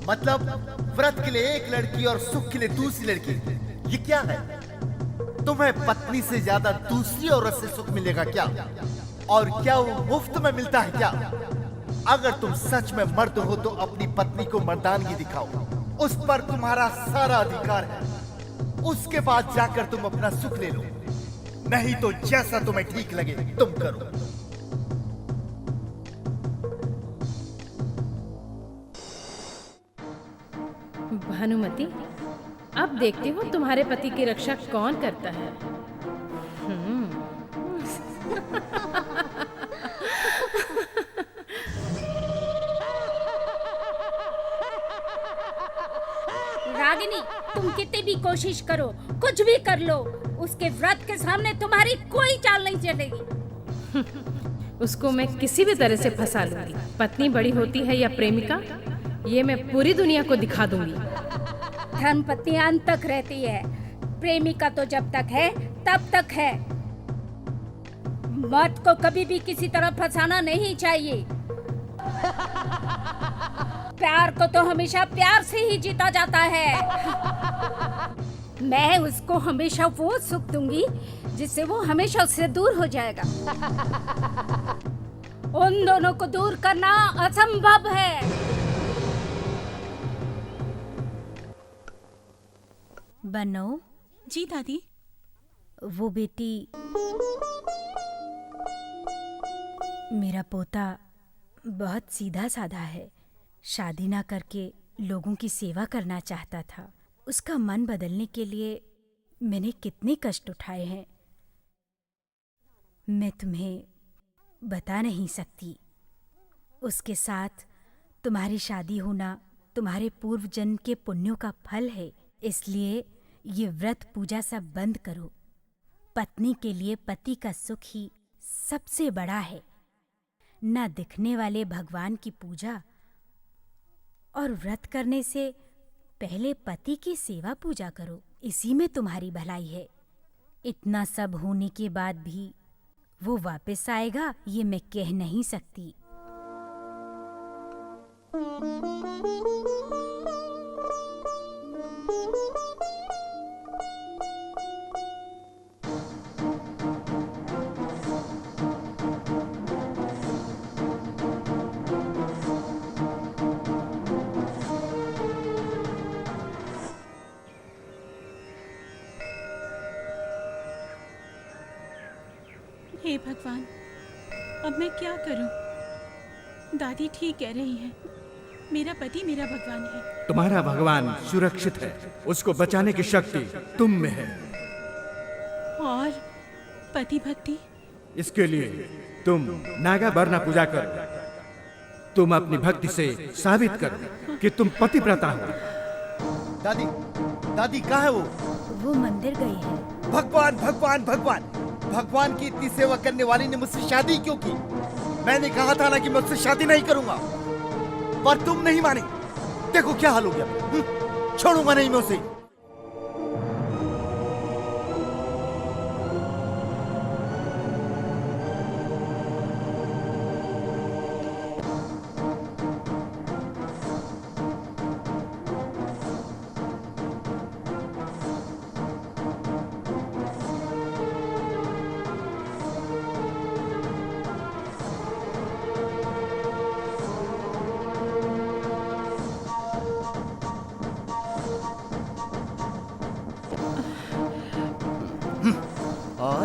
मतलब व्रत के लिए एक लड़की और सुख के लिए दूसरी लड़की, ये क्या है? तुम्हें पत्नी से ज्यादा दूसरी औरत से सुख मिलेगा क्या? और क्या वो मुफ्त में मिलता है क्या? अगर तुम सच में मर्द हो तो अपनी पत्नी को मर्दानगी दिखाओ, उस पर तुम्हारा सारा अधिकार है। उसके बाद जाकर तुम अपना सुख ले लो, नहीं तो जैसा तुम्हें ठीक लगे तुम करो। भानुमति, अब देखती हो तुम्हारे पति की रक्षा कौन करता है। रागिनी, तुम कितनी भी कोशिश करो, कुछ भी कर लो, उसके व्रत के सामने तुम्हारी कोई चाल नहीं चलेगी। उसको मैं किसी भी तरह से फंसा लूंगी। पत्नी बड़ी होती है या प्रेमिका, ये मैं पूरी दुनिया को दिखा दूंगी। धर्म पत्नी अंत तक रहती है, प्रेमिका तो जब तक है तब तक है। मर्द को कभी भी किसी तरह फंसाना नहीं चाहिए। प्यार को तो हमेशा प्यार से ही जीता जाता है। मैं उसको हमेशा वो सुख दूंगी जिससे वो हमेशा उससे दूर हो जाएगा। उन दोनों को दूर करना असंभव है। बनो। जी दादी। वो बेटी, मेरा पोता बहुत सीधा साधा है। शादी ना करके लोगों की सेवा करना चाहता था। उसका मन बदलने के लिए मैंने कितने कष्ट उठाए हैं, मैं तुम्हें बता नहीं सकती। उसके साथ तुम्हारी शादी होना तुम्हारे पूर्व जन्म के पुण्यों का फल है। इसलिए ये व्रत पूजा सब बंद करो। पत्नी के लिए पति का सुख ही सबसे बड़ा है। न दिखने वाले भगवान की पूजा और व्रत करने से पहले पति की सेवा पूजा करो, इसी में तुम्हारी भलाई है। इतना सब होने के बाद भी वो वापस आएगा ये मैं कह नहीं सकती। हे भगवान, अब मैं क्या करूं? दादी ठीक कह रही है, मेरा पति मेरा भगवान है। तुम्हारा भगवान सुरक्षित है, उसको बचाने की शक्ति तुम में है। और पति भक्ति? इसके लिए तुम नागा बरना पूजा करो। तुम अपनी भक्ति से साबित करो कि तुम पतिव्रता हो। दादी, दादी कहाँ है वो? वो मंदिर गई है। भगवान भगवान भगवान, भगवान की इतनी सेवा करने वाली ने मुझसे शादी क्यों की? मैंने कहा था ना कि मैं उससे शादी नहीं करूंगा, पर तुम नहीं माने। देखो क्या हाल हो गया। छोड़ूंगा नहीं मैं उसे।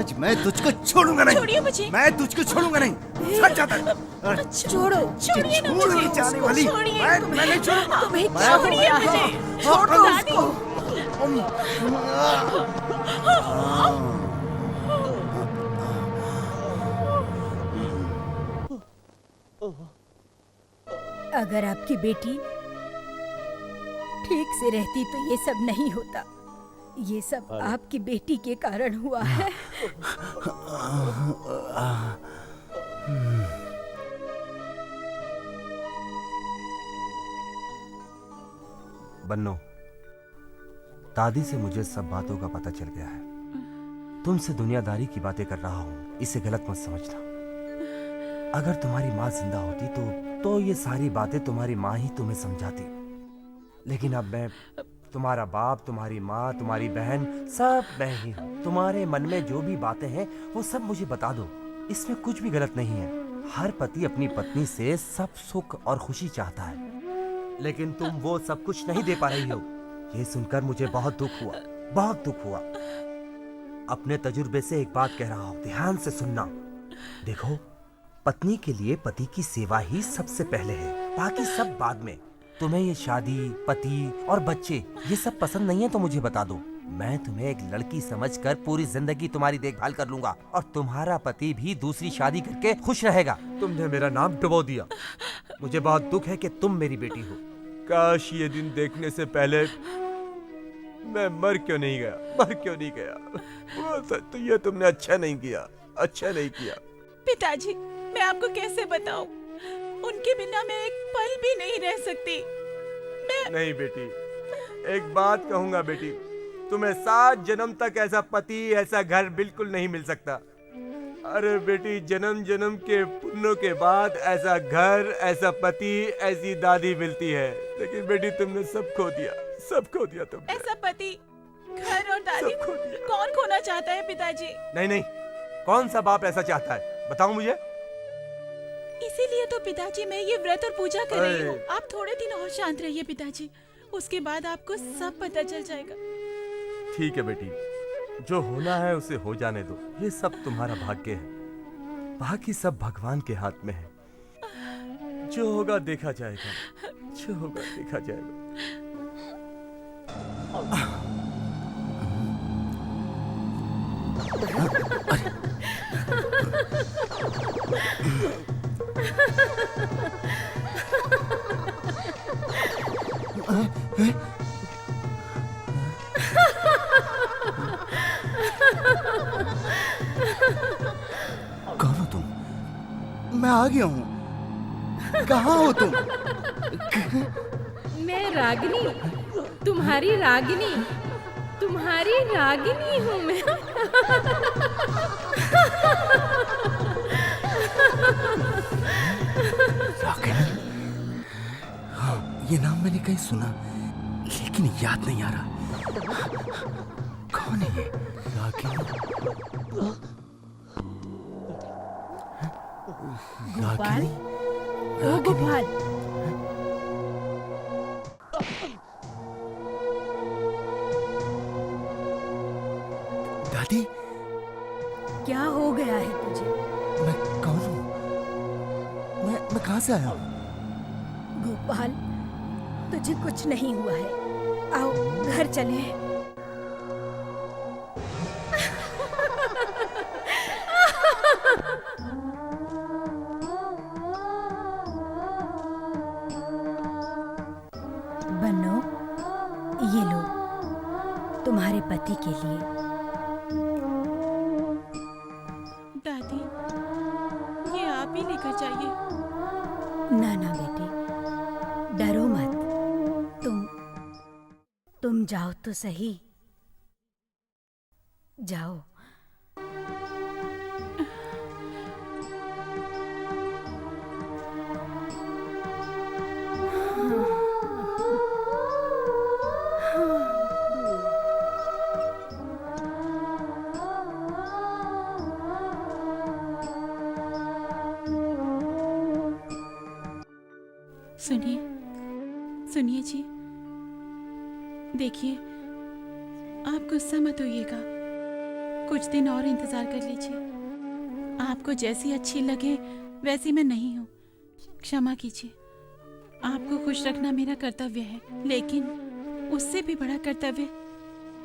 आज मैं तुझको छोड़ूंगा नहीं। छोड़िए मुझे। मैं तुझको छोड़ूंगा नहीं। सच जाता है। छोड़ो। छोड़िए ना छोड़ मुझे। नहीं जाने उसको वाली। छोड़िए। मैं नहीं छोड़ूंगा। तुम्हें मैं- छोड़िए मुझे। छोड़ दो दादी। अगर आपकी बेटी ठीक से रहती तो ये सब नहीं होता। ये सब आपकी बेटी के कारण हुआ है। बन्नो, दादी से मुझे सब बातों का पता चल गया है। तुमसे दुनियादारी की बातें कर रहा हूँ, इसे गलत मत समझना। अगर तुम्हारी माँ जिंदा होती तो ये सारी बातें तुम्हारी माँ ही तुम्हें समझाती। लेकिन अब मैं तुम्हारा बाप, तुम्हारी माँ, तुम्हारी बहन, सब मैं ही हूँ। तुम्हारे मन में जो भी बातें हैं वो सब मुझे बता दो। इसमें कुछ भी गलत नहीं है। हर पति अपनी पत्नी से सब सुख और खुशी चाहता है, लेकिन तुम वो सब कुछ नहीं दे पा रही हो। ये सुनकर मुझे बहुत दुख हुआ, बहुत दुख हुआ। अपने तजुर्बे से एक बात कह रहा हूँ, ध्यान से सुनना। देखो, पत्नी के लिए पति की सेवा ही सबसे पहले है, बाकी सब बाद में। तुम्हें ये शादी, पति और बच्चे ये सब पसंद नहीं है तो मुझे बता दो। मैं तुम्हें एक लड़की समझकर पूरी जिंदगी तुम्हारी देखभाल कर लूंगा और तुम्हारा पति भी दूसरी शादी करके खुश रहेगा। तुमने मेरा नाम डुबो दिया। मुझे बहुत दुख है कि तुम मेरी बेटी हो। काश ये दिन देखने से पहले मैं मर क्यों नहीं गया, मर क्यों नहीं गया। वो तो ये तुमने अच्छा नहीं किया, अच्छा नहीं किया। पिताजी, मैं आपको कैसे बताऊं? उनके बिना मैं एक पल भी नहीं रह सकती। नहीं बेटी, एक बात कहूंगा बेटी, तुम्हें 7 जन्म तक ऐसा पति, ऐसा घर बिल्कुल नहीं मिल सकता। अरे बेटी, जन्म जन्म के पुण्यों के बाद ऐसा घर, ऐसा पति, ऐसी दादी मिलती है। लेकिन बेटी तुमने सब खो दिया, सब खो दिया तुमने। ऐसा पति, घर और दादी कौन खोना चाहता है पिताजी? नहीं नहीं, कौन सा बाप ऐसा चाहता है, बताओ मुझे। इसीलिए तो पिताजी मैं ये व्रत और पूजा कर रही हूँ। आप थोड़े दिन और शांत रहिए पिताजी, उसके बाद आपको सब पता चल जाएगा। ठीक है बेटी, जो होना है उसे हो जाने दो। ये सब तुम्हारा भाग्य है, बाकी सब भगवान के हाथ में है। जो होगा देखा जाएगा, जो होगा देखा जाएगा। कौन हो तुम? मैं आ गया हूँ। कहाँ हो तुम? मैं रागिनी, तुम्हारी रागिनी, तुम्हारी रागिनी हूँ मैं। रागिनी? हाँ, ये नाम मैंने कहीं सुना, लेकिन याद नहीं आ रहा। कौन है ये? रागिनी? गोपाल, ओ गोपाल, दादी, क्या हो गया है तुझे? मैं कौन हूँ? मैं कहाँ से आया हूँ? गोपाल, तुझे कुछ नहीं हुआ है। आओ घर चले। बन्नो, ये लो तुम्हारे पति के लिए। दादी, ये आप ही लेकर जाइए। ना ना बेटे, डरो मत। तुम जाओ तो सही, जाओ। सुनिए, सुनिए जी, देखिए, आप गुस्सा मत होइएगा। कुछ दिन और इंतजार कर लीजिए। आपको जैसी अच्छी लगे वैसी मैं नहीं हूँ, क्षमा कीजिए। आपको खुश रखना मेरा कर्तव्य है, लेकिन उससे भी बड़ा कर्तव्य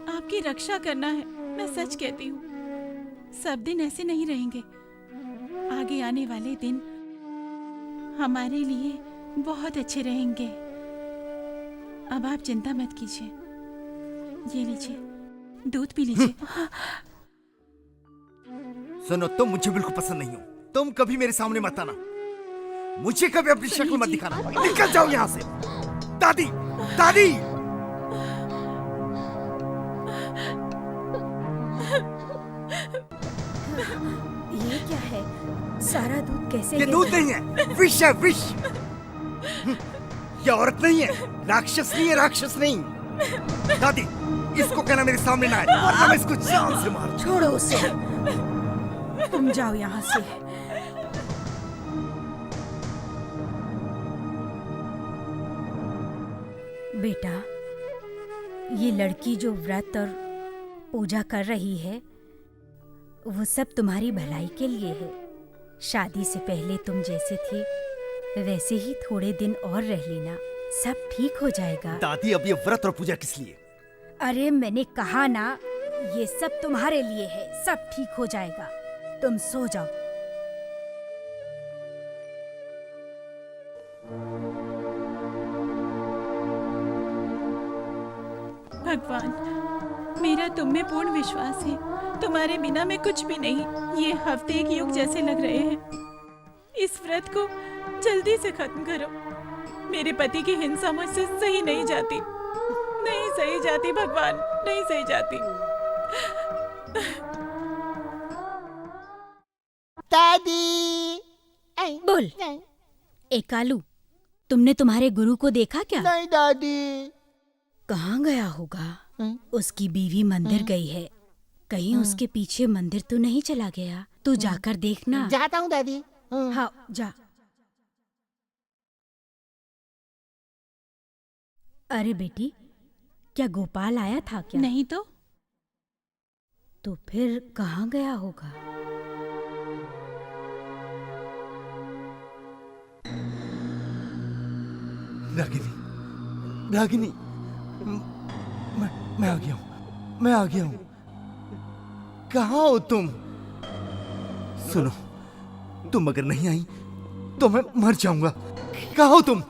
आपकी रक्षा करना है। मैं सच कहती हूँ, सब दिन ऐसे नहीं रहेंगे। आगे आने वाले दिन हमारे लिए बहुत अच्छे रहेंगे। अब आप चिंता मत कीजिए। ये लीजिए, दूध पी लीजिए। सुनो, तुम मुझे बिल्कुल पसंद नहीं हो। तुम कभी मेरे सामने मत आना, मुझे कभी अपनी शक्ल मत दिखाना। निकल जाओ यहाँ से। दादी, दादी। ये क्या है? सारा दूध कैसे ये गिर दूध रहा नहीं है, विष है, विष। ये औरत नहीं है, राक्षस नहीं है, राक्षस नहीं। दादी, इसको कहना मेरे सामने ना आए, वरना मैं इसको जान से मार। छोड़ो उसे। तुम जाओ यहाँ से। बेटा, ये लड़की जो व्रत और पूजा कर रही है, वो सब तुम्हारी भलाई के लिए है। शादी से पहले तुम जैसे थे वैसे ही थोड़े दिन और रह लेना, सब ठीक हो जाएगा। दादी, अब ये व्रत और पूजा किस लिए? अरे मैंने कहा ना, ये सब तुम्हारे लिए है, सब ठीक हो जाएगा। तुम सो जाओ। भगवान, मेरा तुम में पूर्ण विश्वास है। तुम्हारे बिना मैं कुछ भी नहीं। ये हफ्ते एक युग जैसे लग रहे हैं। इस व्रत को जल्दी से खत्म करो। मेरे पति की हिंसा मुझसे सही नहीं जाती, नहीं सही जाती भगवान, नहीं सही जाती। दादी। बोल। एकालू, तुमने तुम्हारे गुरु को देखा क्या? नहीं दादी। कहाँ गया होगा? उसकी बीवी मंदिर गई है। कहीं उसके पीछे मंदिर तो नहीं चला गया? तू जाकर देखना। जाता हूँ दादी। हाँ, जा। अरे बेटी, क्या गोपाल आया था क्या? नहीं तो फिर कहाँ गया होगा? रागिनी, रागिनी, मैं आ गया हूँ, मैं आ गया हूँ। कहाँ हो तुम? सुनो, तुम अगर नहीं आई तो मैं मर जाऊंगा। कहाँ हो तुम?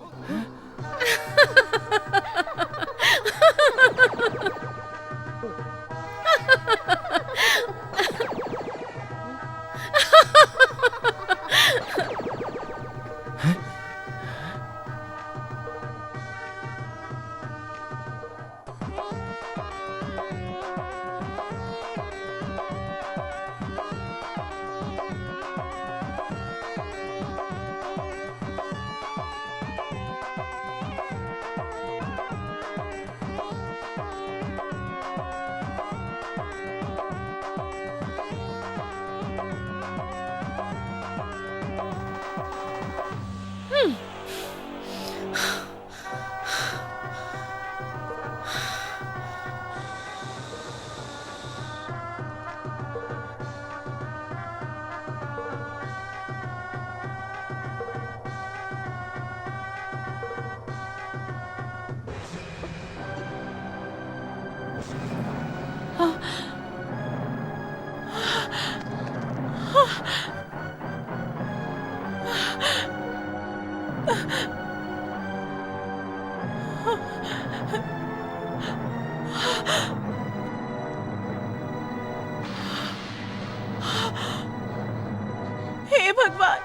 हे भगवान,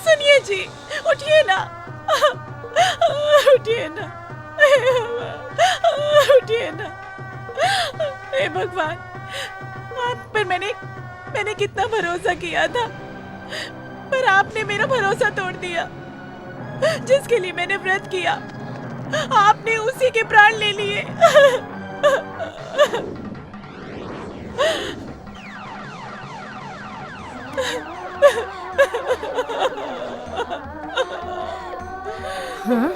सुनिए जी, उठिए ना, उठिए ना, उठिए ना। हे भगवान, आप पर मैंने कितना भरोसा किया था, पर आपने मेरा भरोसा तोड़ दिया। जिसके लिए मैंने व्रत किया, आपने उसी के प्राण ले लिए। हाँ?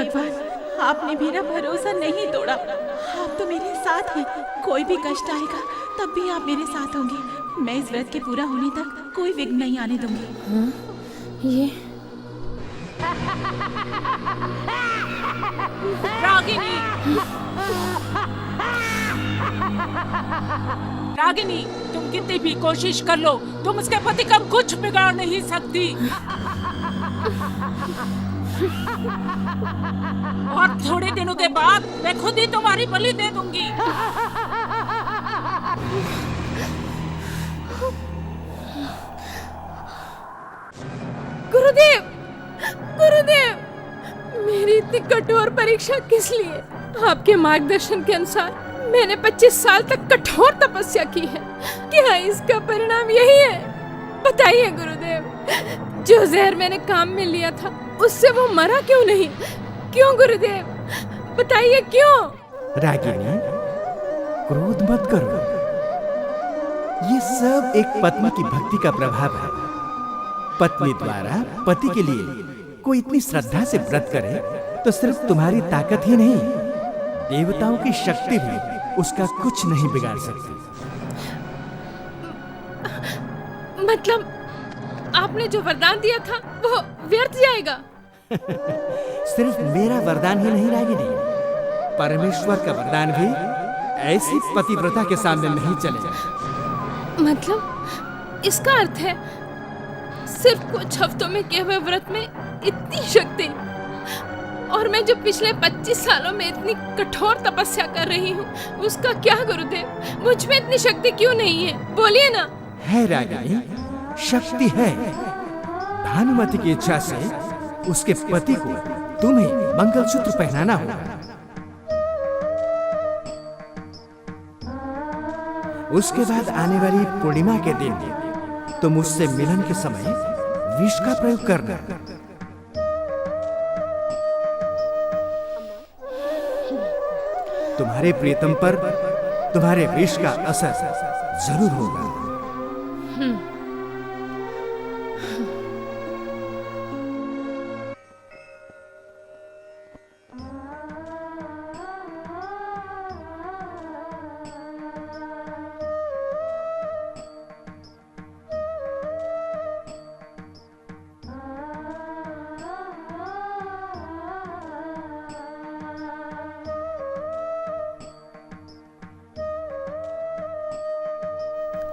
भगवान, आपने मेरा भरोसा नहीं तोड़ा। आप तो मेरे साथ हैं। कोई भी कष्ट आएगा तब भी आप मेरे साथ होंगे। मैं इस व्रत के पूरा होने तक कोई विघ्न नहीं आने दूंगी। ये रागिनी, रागिनी, तुम कितनी भी कोशिश कर लो, तुम उसके पति का कुछ बिगाड़ नहीं सकती। और थोड़े दिनों के बाद मैं खुद ही तुम्हारी बलि दे दूंगी। गुरुदेव, गुरुदेव, मेरी इतनी कठोर परीक्षा किस लिए? आपके मार्गदर्शन के अनुसार मैंने 25 साल तक कठोर तपस्या की है। क्या इसका परिणाम यही है? बताइए गुरुदेव, जो जहर मैंने काम में लिया था उससे वो मरा क्यों नहीं? क्यों गुरुदेव, बताइए क्यों? रागिनी, क्रोध मत करो। ये सब एक पत्नी की भक्ति का प्रभाव है। पत्नी द्वारा पति के लिए कोई इतनी श्रद्धा से व्रत करे तो सिर्फ तुम्हारी ताकत ही नहीं, देवताओं की शक्ति भी उसका कुछ नहीं बिगाड़ सकती। मतलब आपने जो वरदान दिया था वो व्यर्थ जाएगा? सिर्फ मेरा वरदान ही नहीं रागिनी, परमेश्वर का वरदान भी ऐसी पतिव्रता के सामने नहीं चलेगा। मतलब इसका अर्थ है सिर्फ कुछ हफ्तों में किए हुए व्रत में इतनी शक्ति, और मैं जो पिछले 25 सालों में इतनी कठोर तपस्या कर रही हूँ उसका क्या गुरुदेव? मुझ में इतनी शक्ति क्यों नहीं है? बोलिए ना। है रागिनी, शक्ति है। भानुमति की इच्छा से उसके पति को तुम्हें मंगलसूत्र पहनाना होगा। उसके बाद आने वाली पूर्णिमा के दिन तुम उससे मिलन के समय विष का प्रयोग करना। तुम्हारे प्रियतम पर तुम्हारे विष का असर जरूर होगा।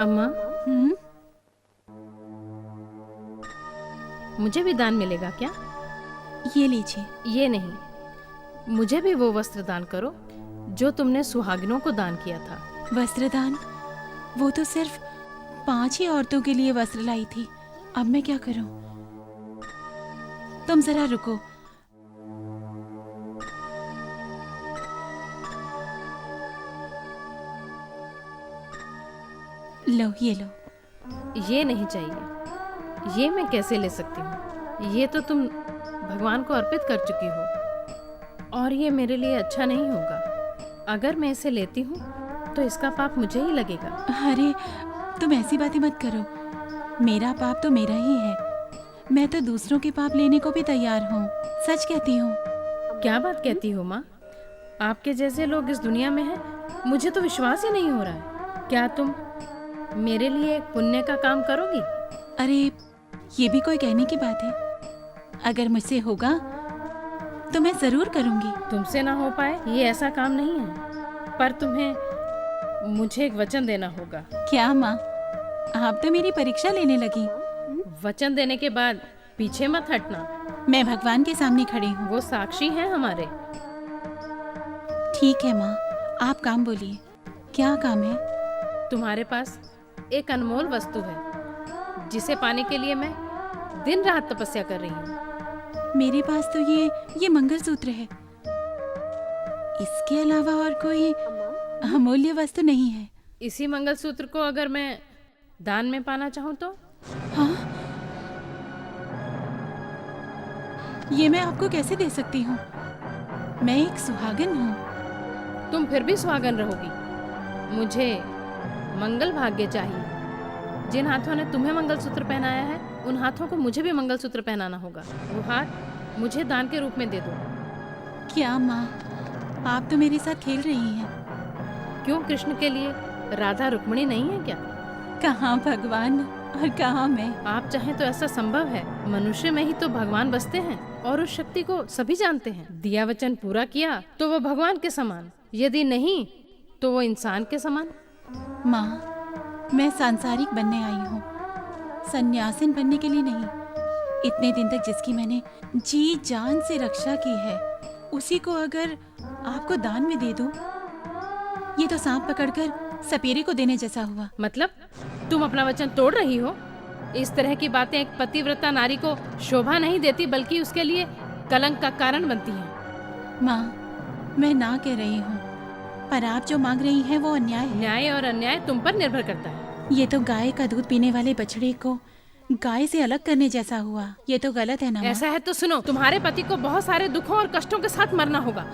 अम्मा, मुझे भी दान मिलेगा क्या? ये लीजिए। ये नहीं, मुझे भी वो वस्त्र दान करो जो तुमने सुहागिनों को दान किया था। वस्त्रदान? वो तो सिर्फ 5 ही औरतों के लिए वस्त्र लाई थी। अब मैं क्या करूं? तुम जरा रुको। लो, ये लो। ये नहीं चाहिए। ये मैं कैसे ले सकती हूँ? ये तो तुम भगवान को अर्पित कर चुकी हो और ये मेरे लिए अच्छा नहीं होगा। अगर मैं इसे लेती हूँ तो इसका पाप मुझे ही लगेगा। अरे तुम ऐसी बातें मत करो। मेरा पाप तो मेरा ही है। मैं तो दूसरों के पाप लेने को भी तैयार हूँ। सच कहती हूँ। क्या बात कहती हो माँ? आपके जैसे लोग इस दुनिया में हैं, मुझे तो विश्वास ही नहीं हो रहा है। क्या तुम मेरे लिए एक पुण्य का काम करोगी? अरे ये भी कोई कहने की बात है? अगर मुझसे होगा तो मैं जरूर करूंगी। तुमसे ना हो पाए ये ऐसा काम नहीं है, पर तुम्हें मुझे एक वचन देना होगा। क्या माँ, आप तो मेरी परीक्षा लेने लगी। वचन देने के बाद पीछे मत हटना। मैं भगवान के सामने खड़ी हूँ। वो साक्षी हैं हमारे। ठीक है माँ, आप काम बोलिए। क्या काम है? तुम्हारे पास एक अनमोल वस्तु है जिसे पाने के लिए मैं दिन रात तपस्या कर रही हूँ। मेरे पास तो ये मंगलसूत्र है। इसके अलावा और कोई अमूल्य वस्तु नहीं है। इसी मंगलसूत्र को अगर मैं दान में पाना चाहूँ तो? हाँ, ये मैं आपको कैसे दे सकती हूँ? मैं एक सुहागन हूँ। तुम फिर भी सुहागन रहोगी। मुझे मंगल भाग्य चाहिए। जिन हाथों ने तुम्हें मंगलसूत्र पहनाया है उन हाथों को मुझे भी मंगलसूत्र पहनाना होगा। वो हाथ मुझे दान के रूप में दे दो। क्या माँ, आप तो मेरे साथ खेल रही हैं। क्यों, कृष्ण के लिए राधा रुक्मिणी नहीं है क्या? कहाँ भगवान और कहाँ मैं। आप चाहें तो ऐसा संभव है। मनुष्य में ही तो भगवान बसते हैं और उस शक्ति को सभी जानते हैं। दिया वचन पूरा किया तो वो भगवान के समान, यदि नहीं तो वो इंसान के समान। माँ, मैं सांसारिक बनने आई हूँ, सन्यासिन बनने के लिए नहीं। इतने दिन तक जिसकी मैंने जी जान से रक्षा की है, उसी को अगर आपको दान में दे दूं, ये तो सांप पकड़कर सपेरे को देने जैसा हुआ। मतलब तुम अपना वचन तोड़ रही हो? इस तरह की बातें एक पतिव्रता नारी को शोभा नहीं देती, बल्कि उसके लिए कलंक का कारण बनती हैं। माँ, मैं ना कह रही हूँ, पर आप जो मांग रही हैं वो अन्याय है। न्याय और अन्याय तुम पर निर्भर करता है। ये तो गाय का दूध पीने वाले बछड़े को गाय से अलग करने जैसा हुआ। ये तो गलत है ना माँ? ऐसा है तो सुनो, तुम्हारे पति को बहुत सारे दुखों और कष्टों के साथ मरना होगा।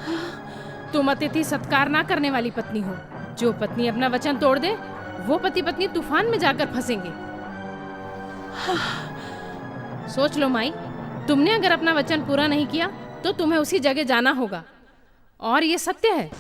तुम अतिथि सत्कार ना करने वाली पत्नी हो। जो पत्नी अपना वचन तोड़ दे, वो पति पत्नी तूफान में जाकर फंसेंगे। सोच लो माई, तुमने अगर अपना वचन पूरा नहीं किया तो तुम्हें उसी जगह जाना होगा, और ये सत्य है।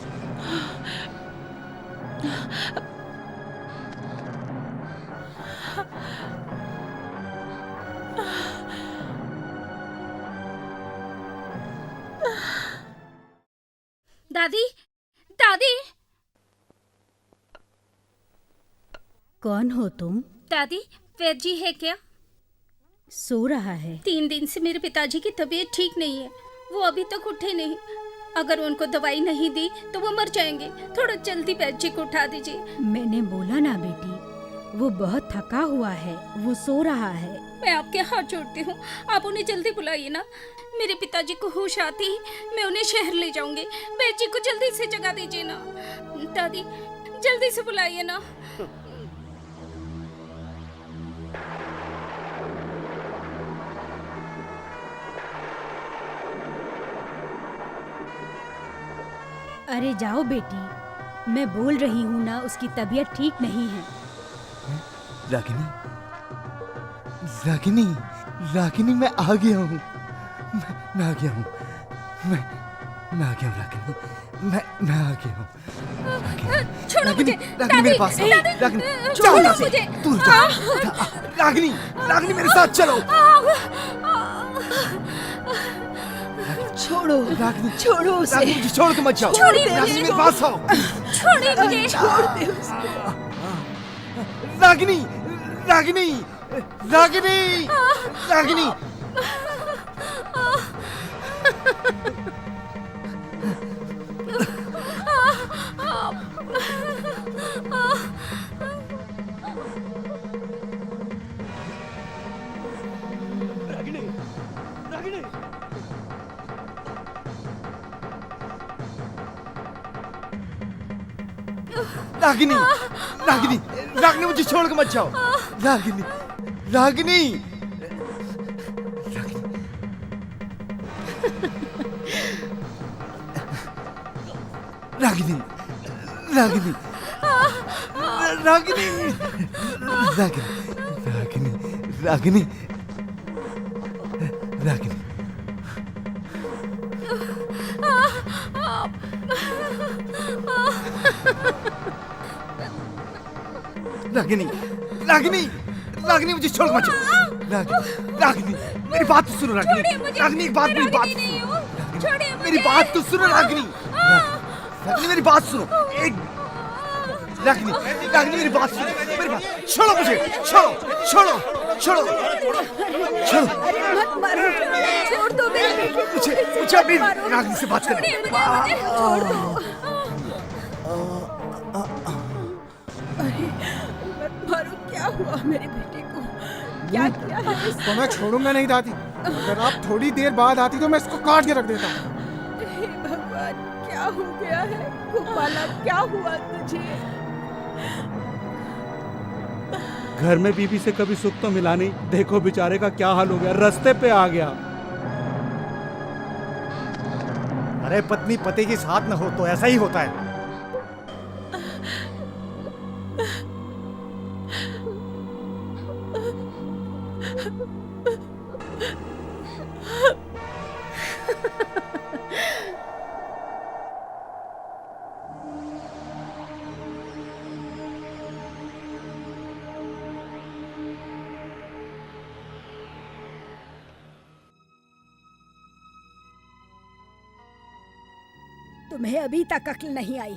दादी, दादी। कौन हो तुम? दादी, वैद्य जी है क्या? सो रहा है। 3 दिन से मेरे पिताजी की तबीयत ठीक नहीं है, वो अभी तक उठे नहीं। अगर उनको दवाई नहीं दी तो वो मर जाएंगे। थोड़ा जल्दी वैद्य जी को उठा दीजिए। मैंने बोला ना बेटी, वो बहुत थका हुआ है, वो सो रहा है। मैं आपके हाथ जोड़ती हूँ, आप उन्हें जल्दी बुलाइए ना। मेरे पिताजी को होश आते ही मैं उन्हें शहर ले जाऊंगी। वैद्य जी को जल्दी से जगा दीजिए ना। दादी, जल्दी से बुलाइए ना। अरे जाओ बेटी, मैं बोल रही हूँ ना, उसकी तबीयत ठीक नहीं है। रागिनी, रागिनी, रागिनी, मैं आ गया हूँ। मैं आ गया हूँ। मैं आ गया हूँ रागिनी। मैं आ गया हूँ। छोड़ो मुझे। रागिनी मेरे पास आओ। रागिनी, छोड़ो जाओ मुझे। दूर जाओ। रागिनी, रागिनी मेरे साथ चलो। छोड़ो रागिनी, छोड़ो उसे। रागिनी मुझे छोड़ के मत जाओ। छोड़िए मुझे। रागिनी मेरे पास आओ। छोड़िए मुझे। छोड़ दे उसे। रागिनी, रागिनी, रागिनी, रागिनी। रागिनी, रागिनी, रागिनी मुझे छोड़ के मत जाओ। रागिनी, रागिनी, रागिनी, रागिनी, रागिनी, रागिनी, रागिनी, रागिनी। रागिनी, रागिनी, रागिनी मुझे छोड़ मत जाओ। रागिनी, रागिनी, मेरी बात तो सुनो रागिनी। रागिनी एक बात, मेरी बात तो सुनो। मेरी बात तो सुनो रागिनी। रागिनी मेरी बात सुनो। एक रागिनी, रागिनी मेरी बात सुनो। मेरी बात छोड़ो मुझे। छोड़ो, छोड़ो, छोड़ो, छोड़ो। मत मारो, छोड़ दो मेरे। मुझे अपनी रागिनी से बात करनी है। छोड़ दो। मारो, क्या हुआ मेरे बेटे को? क्या किया है? तो मैं छोड़ूंगा नहीं दादी। अगर आप थोड़ी देर बाद आती तो मैं इसको काट के रख देता। हे भगवान, क्या हो गया है गोपाला? क्या हुआ तुझे? घर में बीबी से कभी सुख तो मिला नहीं, देखो बेचारे का क्या हाल हो गया, रास्ते पे आ गया। अरे पत्नी पति के साथ न हो तो ऐसा ही होता है। तुम्हें अभी तक अक्ल नहीं आई।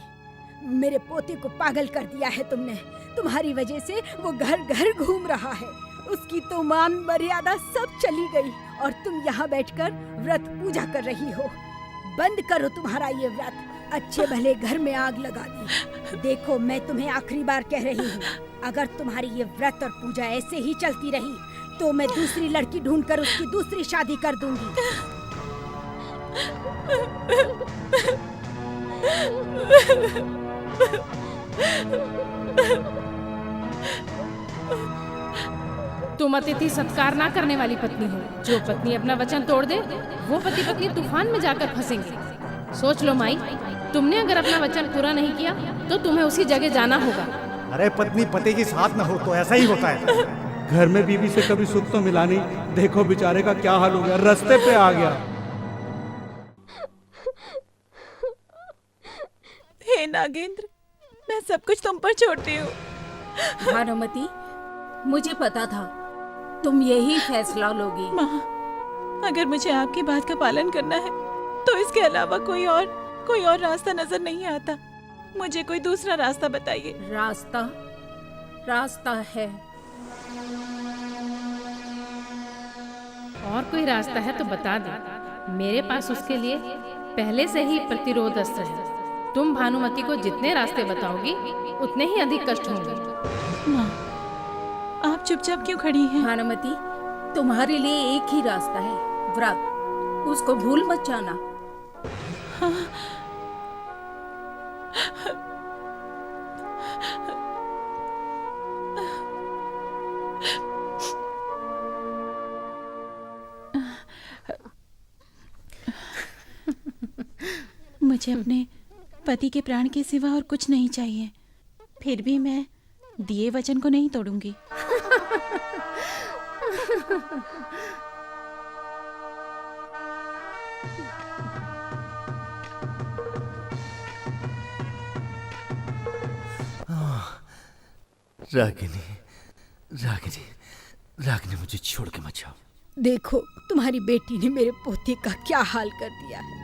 मेरे पोते को पागल कर दिया है तुमने। तुम्हारी वजह से वो घर घर घूम रहा है। उसकी तो मान मर्यादा सब चली गई और तुम यहाँ बैठकर व्रत पूजा कर रही हो। बंद करो तुम्हारा ये व्रत। अच्छे भले घर में आग लगा दी। देखो, मैं तुम्हें आखिरी बार कह रही हूँ, अगर तुम्हारी ये व्रत और पूजा ऐसे ही चलती रही तो मैं दूसरी लड़की ढूंढकर उसकी दूसरी शादी कर दूंगी। तुम अतिथि सत्कार ना करने वाली पत्नी हो। जो पत्नी अपना वचन तोड़ दे वो पति पत्नी तूफान में जाकर फंसेंगे। सोच लो माई, तुमने अगर अपना वचन पूरा नहीं किया तो तुम्हें उसी जगह जाना होगा। अरे पत्नी पति के साथ न हो तो ऐसा ही होता है। घर में बीवी से कभी सुख तो मिला नहीं, देखो बेचारे का क्या हाल हो गया, रास्ते पे आ गया। हे नागेंद्र, मैं सब कुछ तुम पर छोड़ती हूँ। भानुमति, मुझे पता था तुम यही फैसला लोगी। माँ, अगर मुझे आपकी बात का पालन करना है तो इसके अलावा कोई और रास्ता नजर नहीं आता। मुझे कोई दूसरा रास्ता बताइए। रास्ता है। और कोई रास्ता है तो बता दे। मेरे पास उसके लिए पहले से ही प्रतिरोध अस्त्र है। तुम भानुमति को जितने रास्ते बताओगी उतने ही अधिक कष्ट होंगे। माँ, आप चुपचाप क्यों खड़ी हैं? भानुमति, तुम्हारे लिए एक ही रास्ता है, व्रत। उसको भूल मत जाना। हाँ। मुझे अपने पति के प्राण के सिवा और कुछ नहीं चाहिए। फिर भी मैं दिए वचन को नहीं तोड़ूंगी। रागिनी मुझे छोड़ के मत जाओ। देखो, तुम्हारी बेटी ने मेरे पोते का क्या हाल कर दिया है।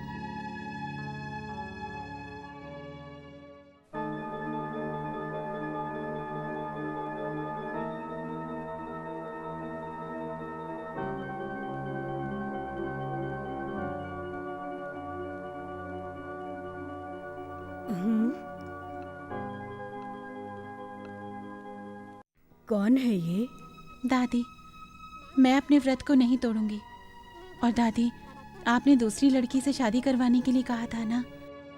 कौन है ये? दादी, मैं अपने व्रत को नहीं तोड़ूंगी। और दादी, आपने दूसरी लड़की से शादी करवाने के लिए कहा था ना,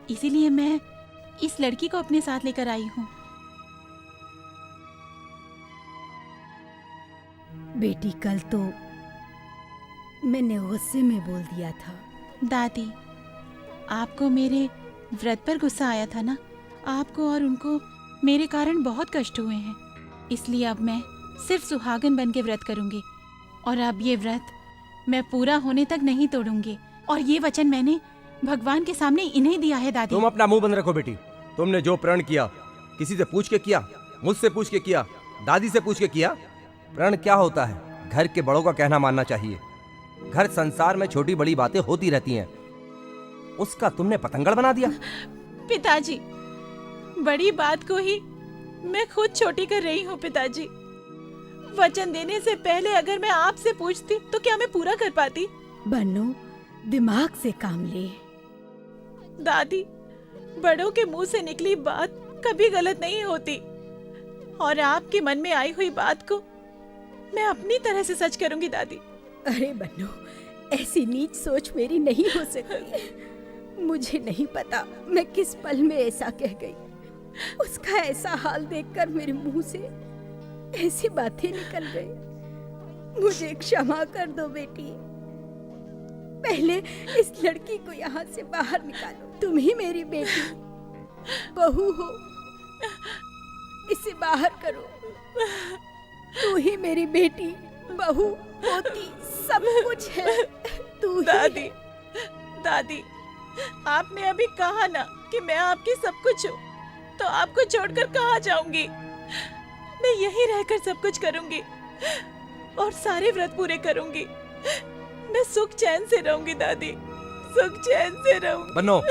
इसीलिए मैं इस लड़की को अपने साथ लेकर आई हूँ। बेटी, कल तो मैंने गुस्से में बोल दिया था। दादी, आपको मेरे व्रत पर गुस्सा आया था ना। आपको और उनको मेरे कारण बहुत कष्ट हुए हैं, इसलिए अब मैं सिर्फ सुहागन बन के व्रत करूंगी। और अब ये व्रत मैं पूरा होने तक नहीं तोड़ूंगी। और ये वचन मैंने भगवान के सामने इन्हें दिया है। दादी, तुम अपना मुंह बंद रखो बेटी। तुमने जो प्रण किया, किसी से पूछ के किया? मुझसे पूछ के किया? दादी से पूछ के किया? प्रण क्या होता है? घर के बड़ों का कहना मानना चाहिए। घर संसार में छोटी बड़ी बातें होती रहती हैं, उसका तुमने पतंगड़ बना दिया। पिताजी, बड़ी बात को ही मैं खुद छोटी कर रही हूँ। पिताजी, वचन देने से पहले अगर मैं आपसे पूछती तो क्या मैं पूरा कर पाती? बन्नो, दिमाग से काम ले। दादी, बड़ों के मुंह से निकली बात कभी गलत नहीं होती। और आपके मन में आई हुई बात को मैं अपनी तरह से सच करूंगी। दादी, अरे बन्नो, ऐसी नीच सोच मेरी नहीं हो सकती। मुझे नहीं पता मैं किस पल में ऐसा कह गई। उसका ऐसा हाल देखकर मेरे मुंह से ऐसी बातें निकल गई। मुझे क्षमा कर दो बेटी। पहले इस लड़की को यहाँ से बाहर निकालो। तुम ही मेरी बेटी बहू हो, इसे बाहर करो। तू ही मेरी बेटी बहू होती सब कुछ है। तू दादी, दादी, आपने अभी कहा ना कि मैं आपकी सब कुछ हूँ, तो आपको छोड़कर कहाँ जाऊंगी? मैं यहीं रहकर सब कुछ करूंगी और सारे व्रत पूरे करूंगी। मैं सुख चैन से रहूंगी दादी, सुख चैन से रहूंगी। बन्नो,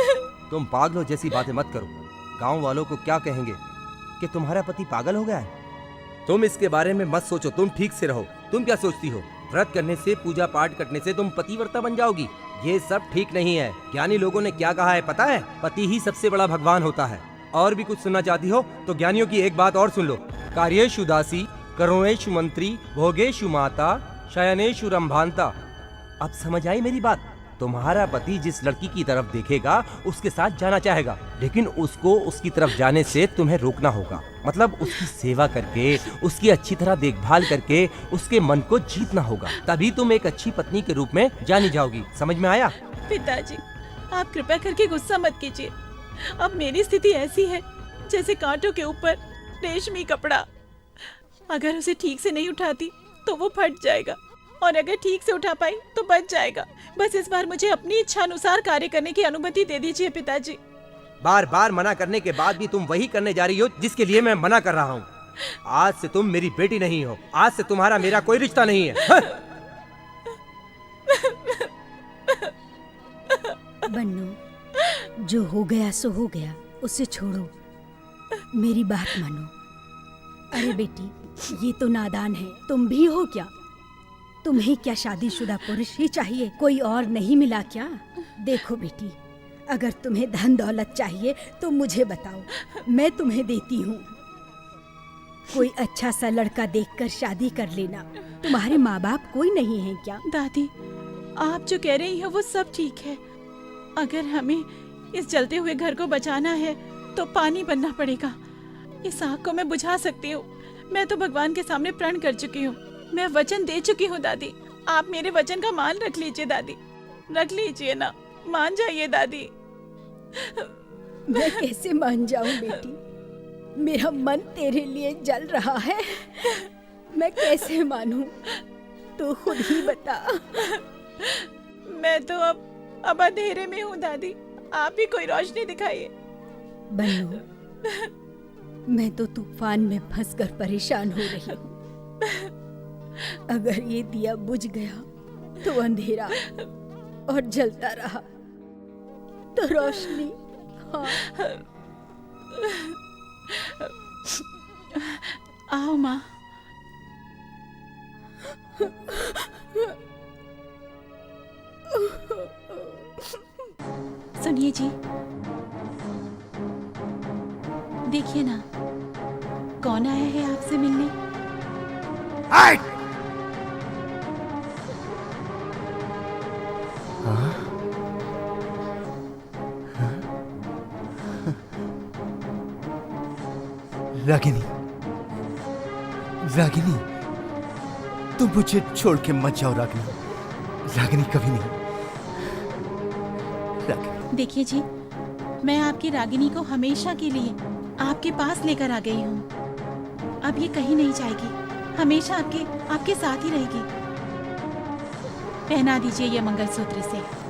तुम पागलों जैसी बातें मत करो। गांव वालों को क्या कहेंगे कि तुम्हारा पति पागल हो गया है? तुम इसके बारे में मत सोचो, तुम ठीक से रहो। तुम क्या सोचती हो, व्रत करने से, पूजा पाठ करने से तुम पतिव्रता बन जाओगी? ये सब ठीक नहीं है। ज्ञानी लोगों ने क्या कहा है पता है? पति ही सबसे बड़ा भगवान होता है। और भी कुछ सुनना चाहती हो तो ज्ञानियों की एक बात और सुन लो। कार्येषु दासी, करुणेषु मंत्री, भोगेषु माता, शयनेषु रंभांता। अब समझ आई मेरी बात? तुम्हारा पति जिस लड़की की तरफ देखेगा उसके साथ जाना चाहेगा, लेकिन उसको उसकी तरफ जाने से तुम्हें रोकना होगा। मतलब उसकी सेवा करके, उसकी अच्छी तरह देखभाल करके उसके मन को जीतना होगा, तभी तुम एक अच्छी पत्नी के रूप में जानी जाओगी। समझ में आया? पिताजी, आप कृपया करके गुस्सा मत कीजिए। अब मेरी स्थिति ऐसी है जैसे कांटों के ऊपर रेशमी कपड़ा। अगर उसे ठीक से नहीं उठाती तो वो फट जाएगा, और अगर ठीक से उठा पाई तो बच जाएगा। बस इस बार मुझे अपनी इच्छा अनुसार कार्य करने की अनुमति दे दीजिए पिताजी। बार बार मना करने के बाद भी तुम वही करने जा रही हो जिसके लिए मैं मना कर रहा हूँ। आज से तुम मेरी बेटी नहीं हो, आज से तुम्हारा मेरा कोई रिश्ता नहीं है। बन्नू, जो हो गया सो हो गया, उसे छोड़ो, मेरी बात मानो। अरे बेटी, ये तो नादान है, तुम भी हो क्या? तुम्हें क्या शादीशुदा पुरुष ही चाहिए, कोई और नहीं मिला क्या? देखो बेटी, अगर तुम्हें धन दौलत चाहिए तो मुझे बताओ, मैं तुम्हें देती हूँ। कोई अच्छा सा लड़का देखकर शादी कर लेना। तुम्हारे माँ बाप कोई नहीं है क्या? दादी, आप जो कह रही हैं वो सब ठीक है। अगर हमें इस जलते हुए घर को बचाना है तो पानी बनना पड़ेगा। इस आग को मैं बुझा सकती हूँ। मैं तो भगवान के सामने प्रण कर चुकी हूँ, मैं वचन दे चुकी हूँ दादी। आप मेरे वचन का मान रख लीजिए दादी, रख लीजिए ना, मान जाइए दादी। मैं कैसे मान जाऊँ बेटी, मेरा मन तेरे लिए जल रहा है, मैं कैसे मानूं? तू खुद ही बता। मैं तो अब अंधेरे में हूँ दादी, आप ही कोई रोशनी दिखाइए। बन्नू, मैं तो तूफान में फंसकर परेशान हो रही हूँ। अगर ये दिया बुझ गया तो अंधेरा, और जलता रहा तो रोशनी। हाँ। आओ माँ। सुनिए जी, देखिए ना, कौन आया है आपसे मिलने? रागिनी, रागिनी, तुम मुझे छोड़ के मत जाओ रागिनी, रागिनी कभी नहीं। रागिनी। देखिए जी, मैं आपकी रागिनी को हमेशा के लिए आपके पास लेकर आ गई हूँ। अब ये कहीं नहीं जाएगी, हमेशा आपके साथ ही रहेगी। पहना दीजिए ये मंगलसूत्र से।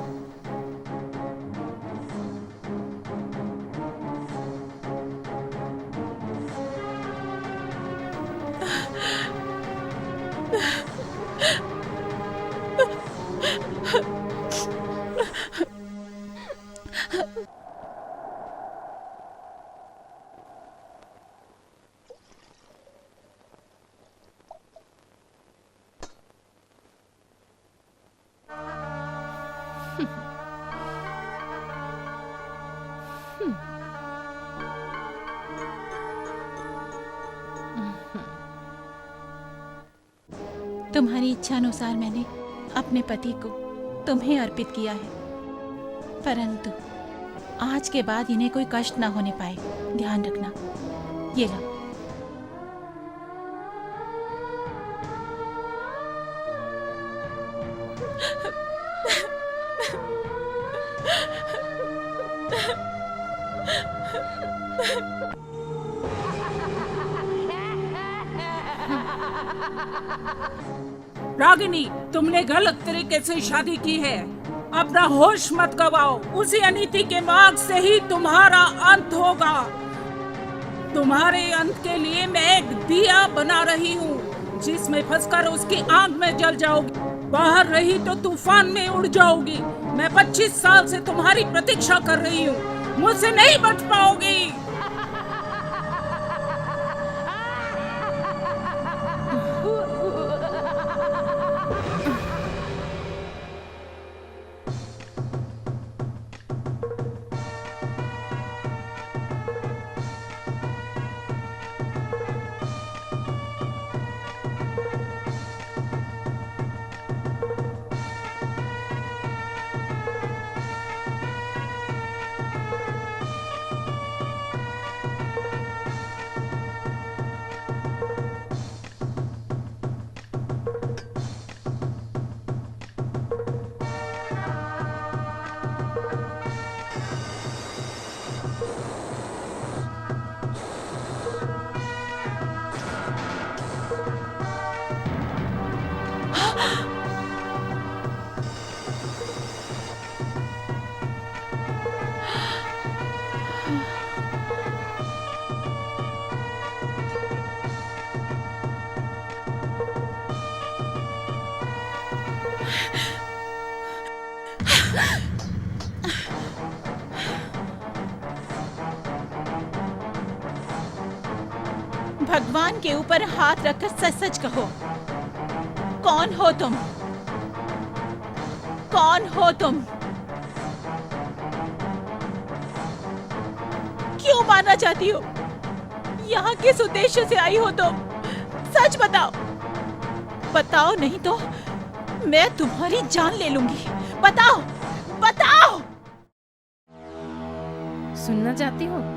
तुम्हारी इच्छा अनुसार मैंने अपने पति को तुम्हें अर्पित किया है, परंतु आज के बाद इन्हें कोई कष्ट ना होने पाए, ध्यान रखना। ये लो। रागिनी, तुमने गलत तरीके से शादी की है। अपना होश मत गवाओ, उसी अनीति के मार्ग से ही तुम्हारा अंत होगा। तुम्हारे अंत के लिए मैं एक दिया बना रही हूँ, जिसमें फंसकर उसकी आग में जल जाओगी। बाहर रही तो तूफान में उड़ जाओगी। मैं 25 साल से तुम्हारी प्रतीक्षा कर रही हूँ। मुझसे नहीं बच पाओगी। भगवान के ऊपर हाथ रखकर सच सच कहो, कौन हो तुम? कौन हो तुम? क्यों मारना चाहती हो? यहाँ किस उद्देश्य से आई हो तुम? सच बताओ। बताओ, नहीं तो मैं तुम्हारी जान ले लूंगी। बताओ, बताओ। सुनना चाहती हो?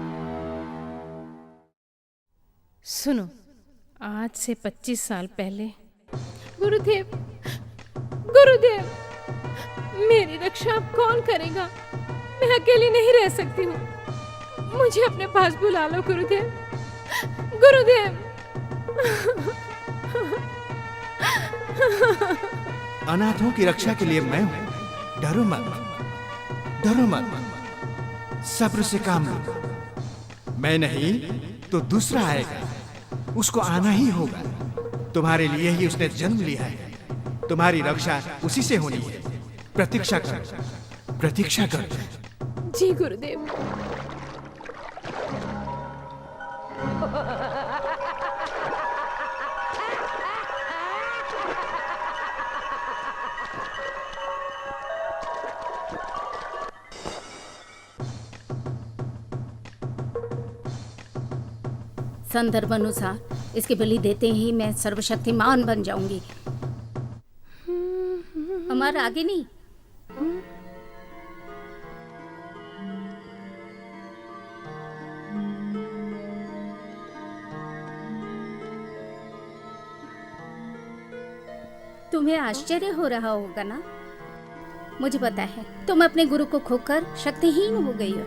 सुनो, आज से 25 साल पहले गुरुदेव, गुरुदेव, मेरी रक्षा अब कौन करेगा? मैं अकेली नहीं रह सकती हूँ। मुझे अपने पास बुला लो गुरुदेव, गुरुदेव। अनाथों की रक्षा के लिए मैं हूं। डरो मत, डरो मत। सब्र से काम लो। मैं नहीं तो दूसरा आएगा, उसको आना ही होगा। तुम्हारे लिए ही उसने जन्म लिया है। तुम्हारी रक्षा उसी से होनी है। प्रतीक्षा कर, प्रतीक्षा कर। जी गुरुदेव। संदर्भ अनुसार इसकी बलि देते ही मैं सर्वशक्तिमान बन जाऊंगी। हमारा आगे नहीं। तुम्हें आश्चर्य हो रहा होगा ना? मुझे पता है तुम अपने गुरु को खोकर शक्तिहीन हो गई हो,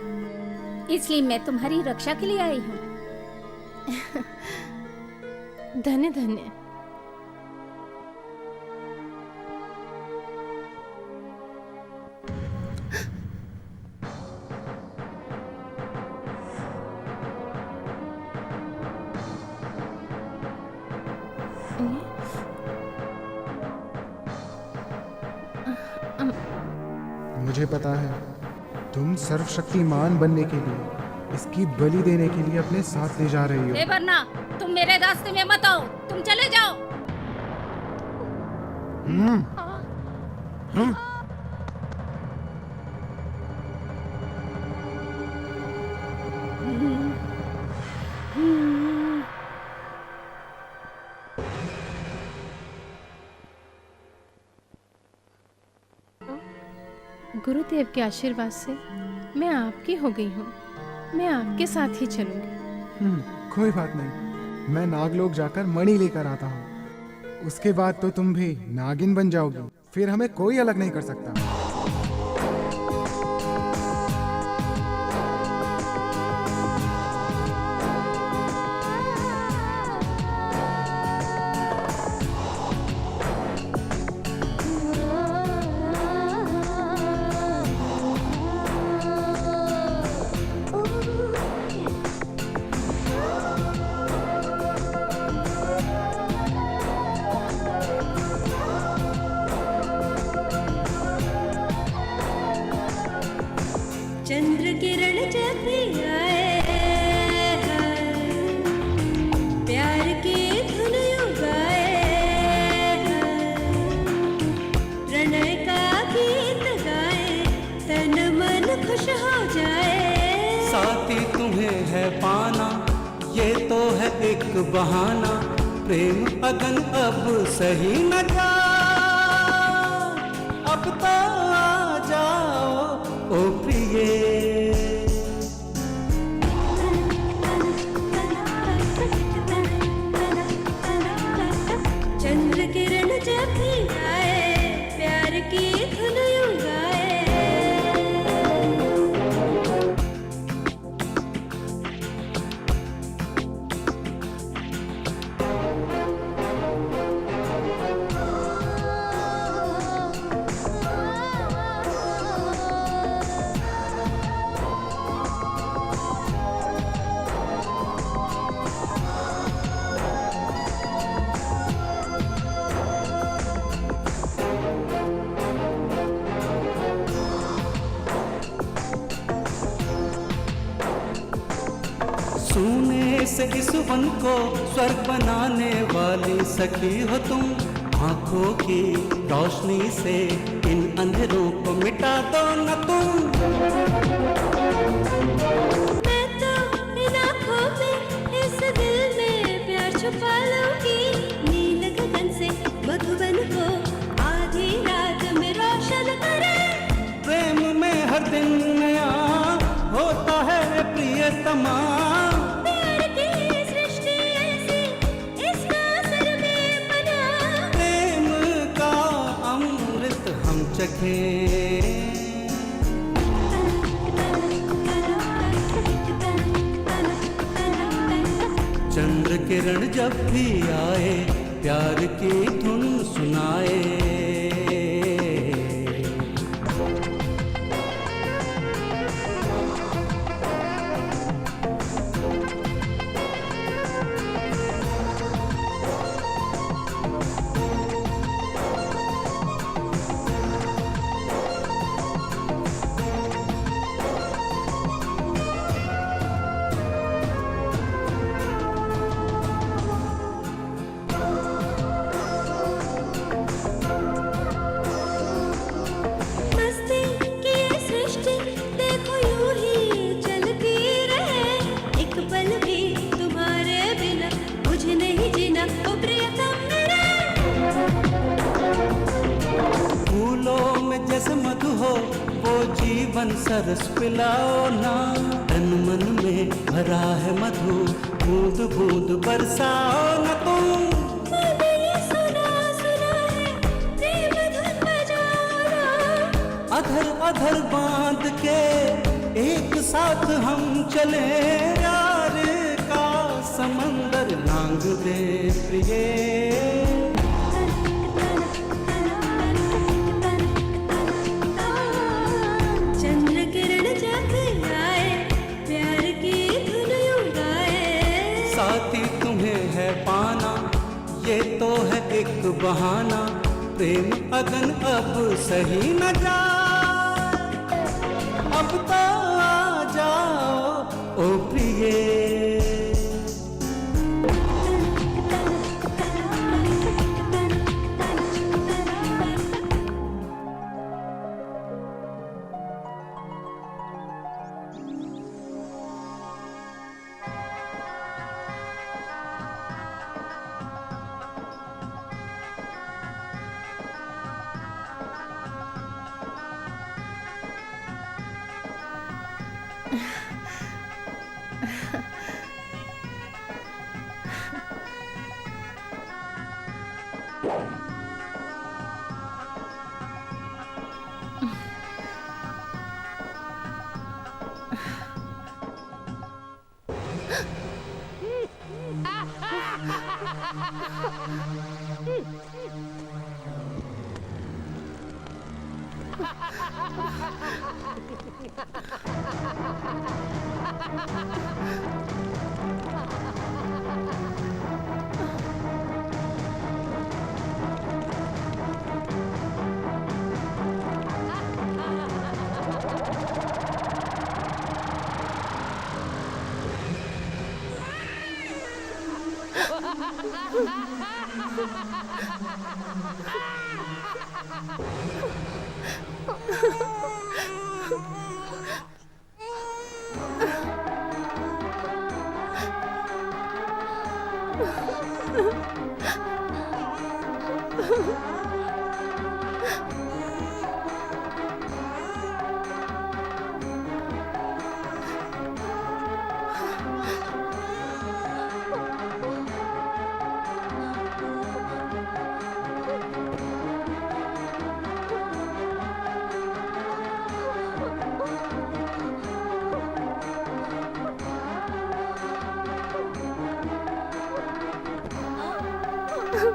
इसलिए मैं तुम्हारी रक्षा के लिए आई हूँ। धन्य धन्य। मुझे पता है तुम सर्वशक्तिमान बनने के लिए, इसकी बलि देने के लिए अपने साथ ले जा रही हो। वरना तुम मेरे रास्ते में मत आओ, तुम चले जाओ। गुरुदेव के आशीर्वाद से मैं आपकी हो गई हूँ। मैं आपके साथ ही चलूंगी। कोई बात नहीं, मैं नागलोक जाकर मणि लेकर आता हूँ। उसके बाद तो तुम भी नागिन बन जाओगी, फिर हमें कोई अलग नहीं कर सकता। साथी तुम्हें है पाना, ये तो है एक बहाना, प्रेम अगन अब सही न जा, अब तो आ जाओ ओ प्रिये। चंद्र किरण जब भी आए, प्यार की धुन यूं गाए। सोने से इस वन को स्वर्ग बनाने वाली सखी हो तुम, आंखों की रोशनी से इन अंधेरों को मिटा दो न तुम। मैं तो इन आँखों में, इस दिल में प्यार छुपा लूंगी, नील गगन से मधुबन को आधी रात में रोशन करे। प्रेम में हर दिन नया होता है प्रियतमा, प्यार की सृष्टि ऐसी इसका असर बेपना। प्रेम का अमृत हम चखें। चंद्र किरण जब भी आए, प्यार की धुन सुनाए। मस्ती की ये सृष्टि देखो यूं ही चलती रहे, एक पल भी तुम्हारे बिना मुझे नहीं जीना ओ प्रियतम मेरे। फूलों में जैसे मधु हो वो जीवन सरस पिलाओ ना, तन मन में भरा है मधु, बूंद बूंद बरसाओ न तुम। मैंने ये सुना सुना है, प्रेम धुन बजाओ ना। अधर अधर बांध के एक साथ हम चले, प्यार का समंदर लांग दे प्रिये। चंद्र किरण जब आए, प्यार की धुन यूं गाए। साथी तुम्हें है पाना, ये तो है एक बहाना, प्रेम अगन अब सही न जा, अब तो आ जाओ ओ प्रिये। मैं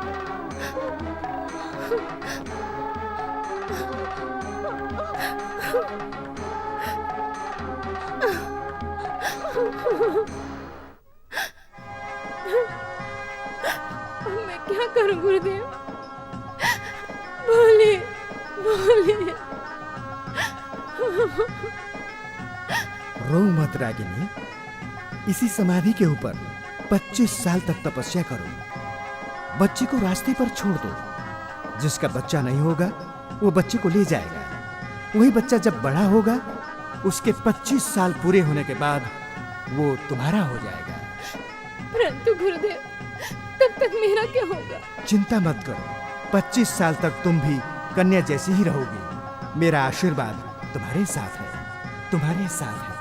क्या करूं गुरुदेव? बोलिए बोलिए। रो मत रागिनी, इसी समाधि के ऊपर 25 साल तक तपस्या करो। बच्चे को रास्ते पर छोड़ दो। जिसका बच्चा नहीं होगा वो बच्चे को ले जाएगा। वही बच्चा जब बड़ा होगा उसके 25 साल पूरे होने के बाद वो तुम्हारा हो जाएगा। परंतु गुरुदेव, तब तक मेरा क्या होगा? चिंता मत करो, 25 साल तक तुम भी कन्या जैसी ही रहोगी। मेरा आशीर्वाद तुम्हारे साथ है, तुम्हारे साथ है।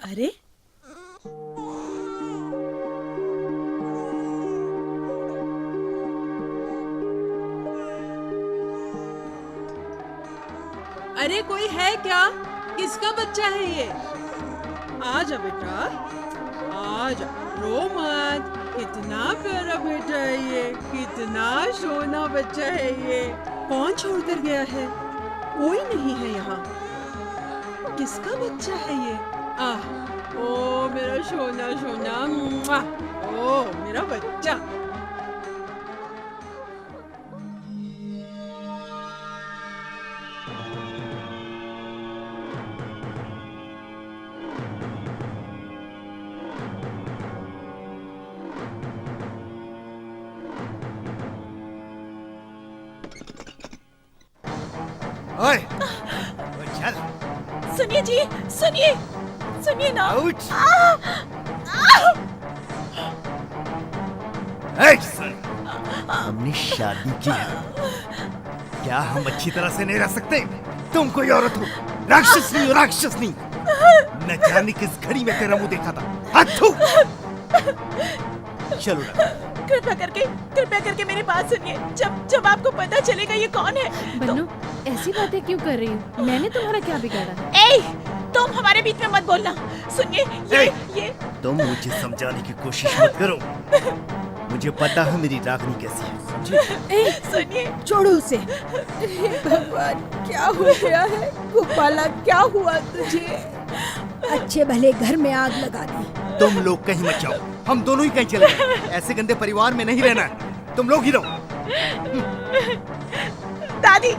अरे अरे कोई है क्या? किसका बच्चा है ये? आजा बेटा, आजा, रो मत। कितना प्यारा बेटा है ये, कितना सोना बच्चा है ये। कौन छोड़कर गया है? कोई नहीं है यहाँ। किसका बच्चा है ये? ओ मेरा सोना सोना, मुआ। ओ मेरा बच्चा। ओए, चल। सुनिए जी, सुनिए, सुनिए ना। हमने शादी की है, क्या हम अच्छी तरह से नहीं रह सकते? तुम कोई औरत हो, राक्षसनी हो, राक्षसनी। न जाने किस घड़ी में तेरा मुंह देखा था। हाथ थू। चलो ना। कृपया करके मेरी बात सुनिए। जब आपको पता चलेगा ये कौन है। बन्नू, ऐसी बातें क्यों कर रही हो? मैंने तुम्हारा क्या बिगाड़ा? ए, तुम हमारे बीच में मत बोलना। सुनिए, ये तुम मुझे समझाने की कोशिश मत करो। मुझे पता है मेरी रागनी कैसी है, समझे? सुनिए, छोड़ो उसे। भगवान, क्या हो गया है? गोपाला, क्या हुआ तुझे? अच्छे भले घर में आग लगा दी। तुम लोग कहीं मत जाओ, हम दोनों ही कहीं चले जाएं। ऐसे गंदे परिवार में नहीं रहना है, तुम लोग ही रहो। दादी,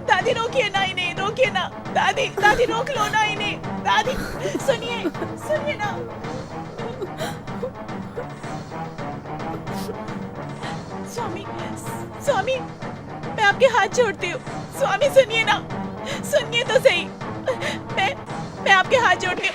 दादी रोकिए ना इन्हें, रोकिए ना। दादी, दादी रोक लो ना इन्हें। दादी, सुनिए, सुनिए ना। स्वामी, स्वामी, मैं आपके हाथ जोड़ती हूँ। स्वामी सुनिए ना, सुनिए तो सही। मैं आपके हाथ जोड़ती हूँ।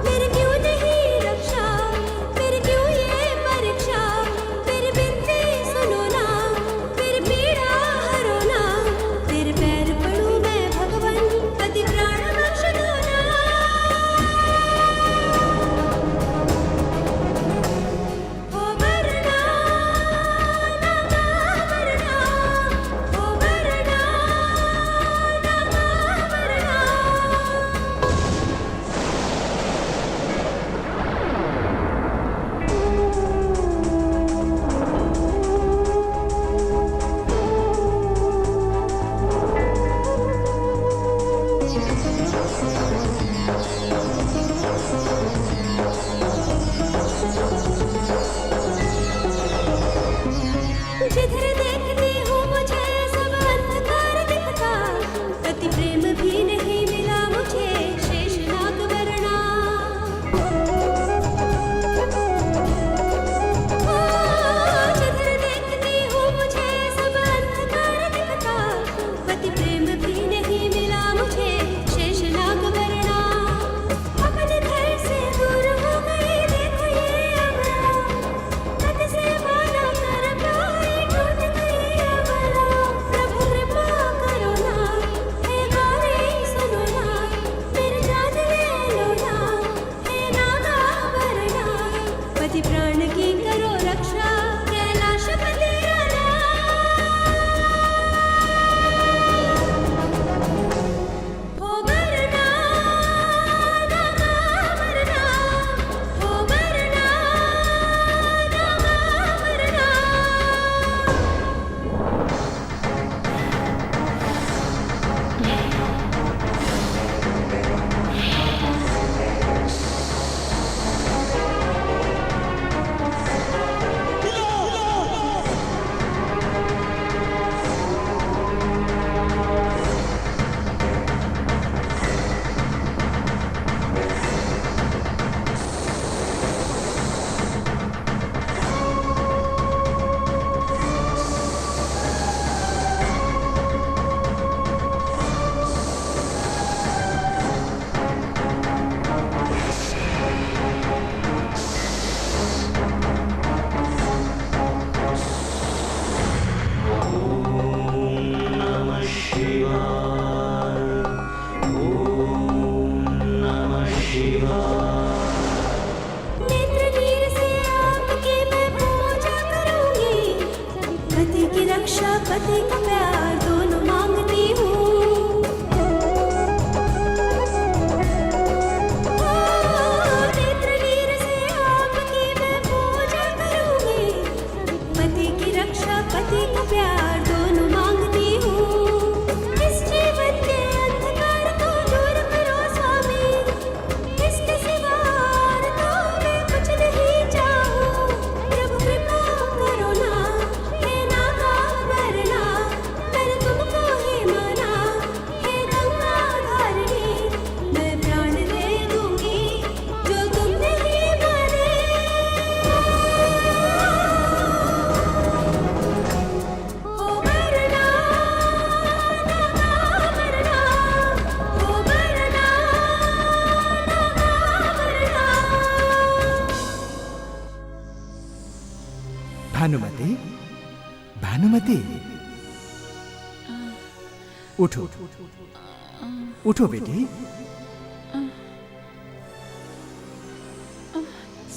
मेरे क्यों नहीं रक्षा, मेरे क्यों नेत्र नीर से आपकी मैं पूजा करूंगी, पति की रक्षा पति का प्यार दोनों मांगती हूँ। नेत्र नीर से आपकी मैं पूजा करूंगी, पति की रक्षा पति का प्यार दोनों मांगती हूँ। इस जीवन के अंधकार को दूर करो स्वामी, इसके सिवा और तो मैं कुछ नहीं चाहूँ। प्रभु कृपा करो ना, हे नागाभरणा, मैंने तुमको ही माना, हे गंगाधारिणी, मैं प्राण दे दूंगी जो तुम नहीं माने। हो मरना नागाभरणा, हो मरना भानुमति, भानुमति, उठो, उठो बेटी।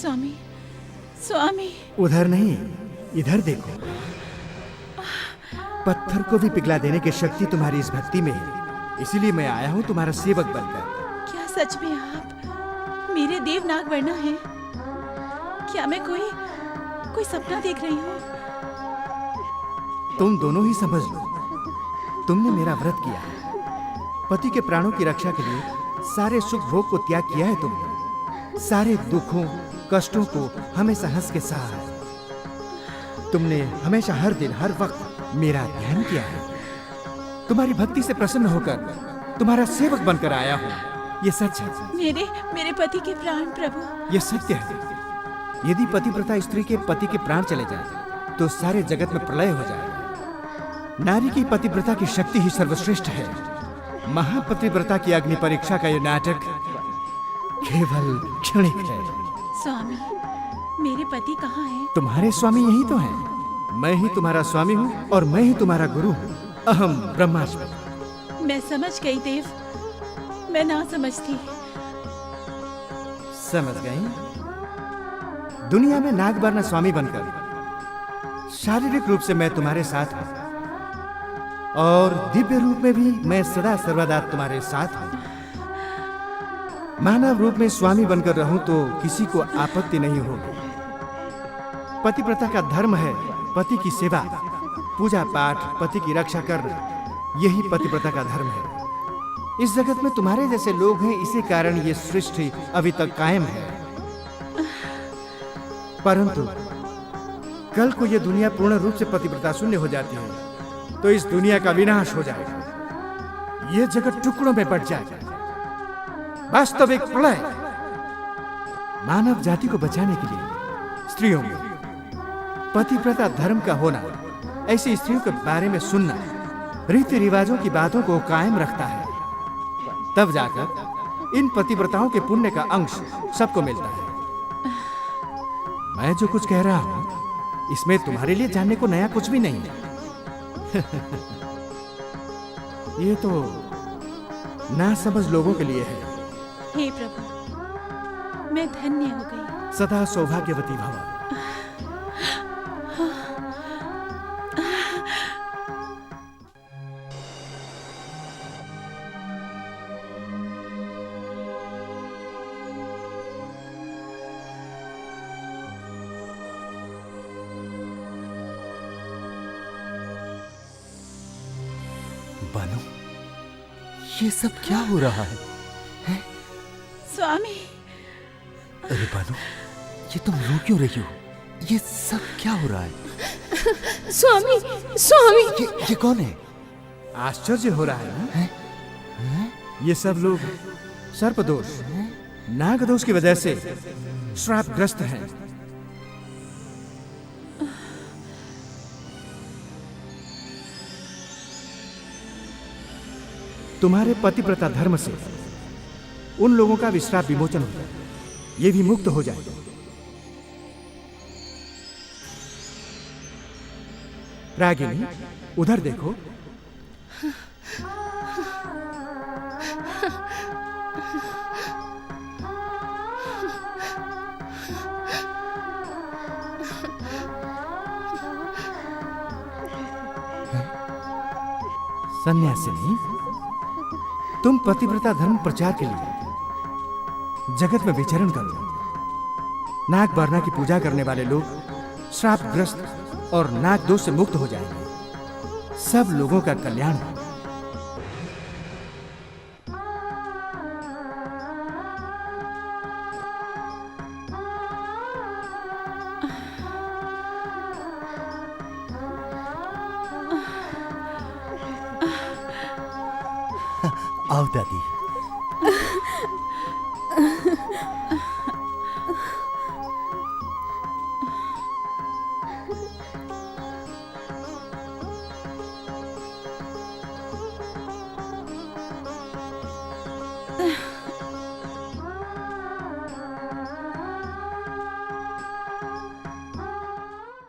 स्वामी, स्वामी। उधर नहीं, इधर देखो। पत्थर को भी पिघला देने की शक्ति तुम्हारी इस भक्ति में है, इसीलिए मैं आया हूँ तुम्हारा सेवक बनकर। क्या सच में आप मेरे देवनाग वर्णा हैं? क्या मैं कोई सपना देख रही हूँ? तुम दोनों ही समझ लो, तुमने मेरा व्रत किया है, पति के प्राणों की रक्षा के लिए सारे सुख भोग को त्याग किया है तुमने, सारे दुखों कष्टों को हमेशा हंस के सहा है। तुमने हमेशा हर दिन हर वक्त मेरा ध्यान किया है। तुम्हारी भक्ति से प्रसन्न होकर तुम्हारा सेवक बनकर आया हूँ। ये सच है। मेरे पति के प्राण प्रभु। ये सत्य है। यदि पतिव्रता स्त्री के पति के प्राण चले जाए तो सारे जगत में प्रलय हो जाएगा। नारी की पतिव्रता की शक्ति ही सर्वश्रेष्ठ है। महापतिव्रता की अग्नि परीक्षा का ये नाटक केवल क्षणिक है। स्वामी, मेरे पति कहाँ हैं? तुम्हारे स्वामी यही तो हैं। मैं ही तुम्हारा स्वामी हूँ और मैं ही तुम्हारा गुरु हूँ। अहम ब्रह्मास्मि। मैं समझ गई देव, मैं ना समझती। समझ गई? दुनिया में नागवर्ण स्वामी बनकर शारीरिक रूप से मैं तुम्हारे साथ हूँ और दिव्य रूप में भी मैं सदा सर्वदा तुम्हारे साथ हूँ। मानव रूप में स्वामी बनकर रहूं तो किसी को आपत्ति नहीं होगी। पतिव्रता का धर्म है पति की सेवा, पूजा पाठ, पति की रक्षा करना, यही पतिव्रता का धर्म है। इस जगत में तुम्हारे जैसे लोग हैं, इसी कारण ये सृष्टि अभी तक कायम है। परंतु कल को ये दुनिया पूर्ण रूप से पतिव्रता शून्य हो जाती है तो इस दुनिया का विनाश हो जाएगा। ये जगत टुकड़ों में बट जाएगा। वास्तविक प्रलय। मानव जाति को बचाने के लिए स्त्रियों में पतिव्रता धर्म का होना, ऐसी स्त्रियों के बारे में सुनना, रीति रिवाजों की बातों को कायम रखता है। तब जाकर इन पतिव्रताओं के पुण्य का अंश सबको मिलता है। मैं जो कुछ कह रहा हूं इसमें तुम्हारे लिए जानने को नया कुछ भी नहीं है। ये तो नासमझ लोगों के लिए है। हे प्रभु, मैं धन्य हो गई। सदा सौभाग्यवती भव। बानो, ये सब क्या हो रहा है? स्वामी। अरे बानो, ये तुम रो क्यों रही हो? ये सब क्या हो रहा है? स्वामी, स्वामी। ये कौन है? आश्चर्य हो रहा है ना? ये सब लोग सर्पदोष, नागदोष की वजह से श्रापग्रस्त हैं। तुम्हारे पतिव्रता धर्म से उन लोगों का विश्राप विमोचन होगा, ये भी मुक्त हो जाएगा। रागिनी, उधर देखो। सन्यासिनी, तुम पतिव्रता धर्म प्रचार के लिए जगत में विचरण करो। नाग बारना की पूजा करने वाले लोग श्रापग्रस्त और नाग दोष से मुक्त हो जाएंगे। सब लोगों का कल्याण हो। आओ दादी।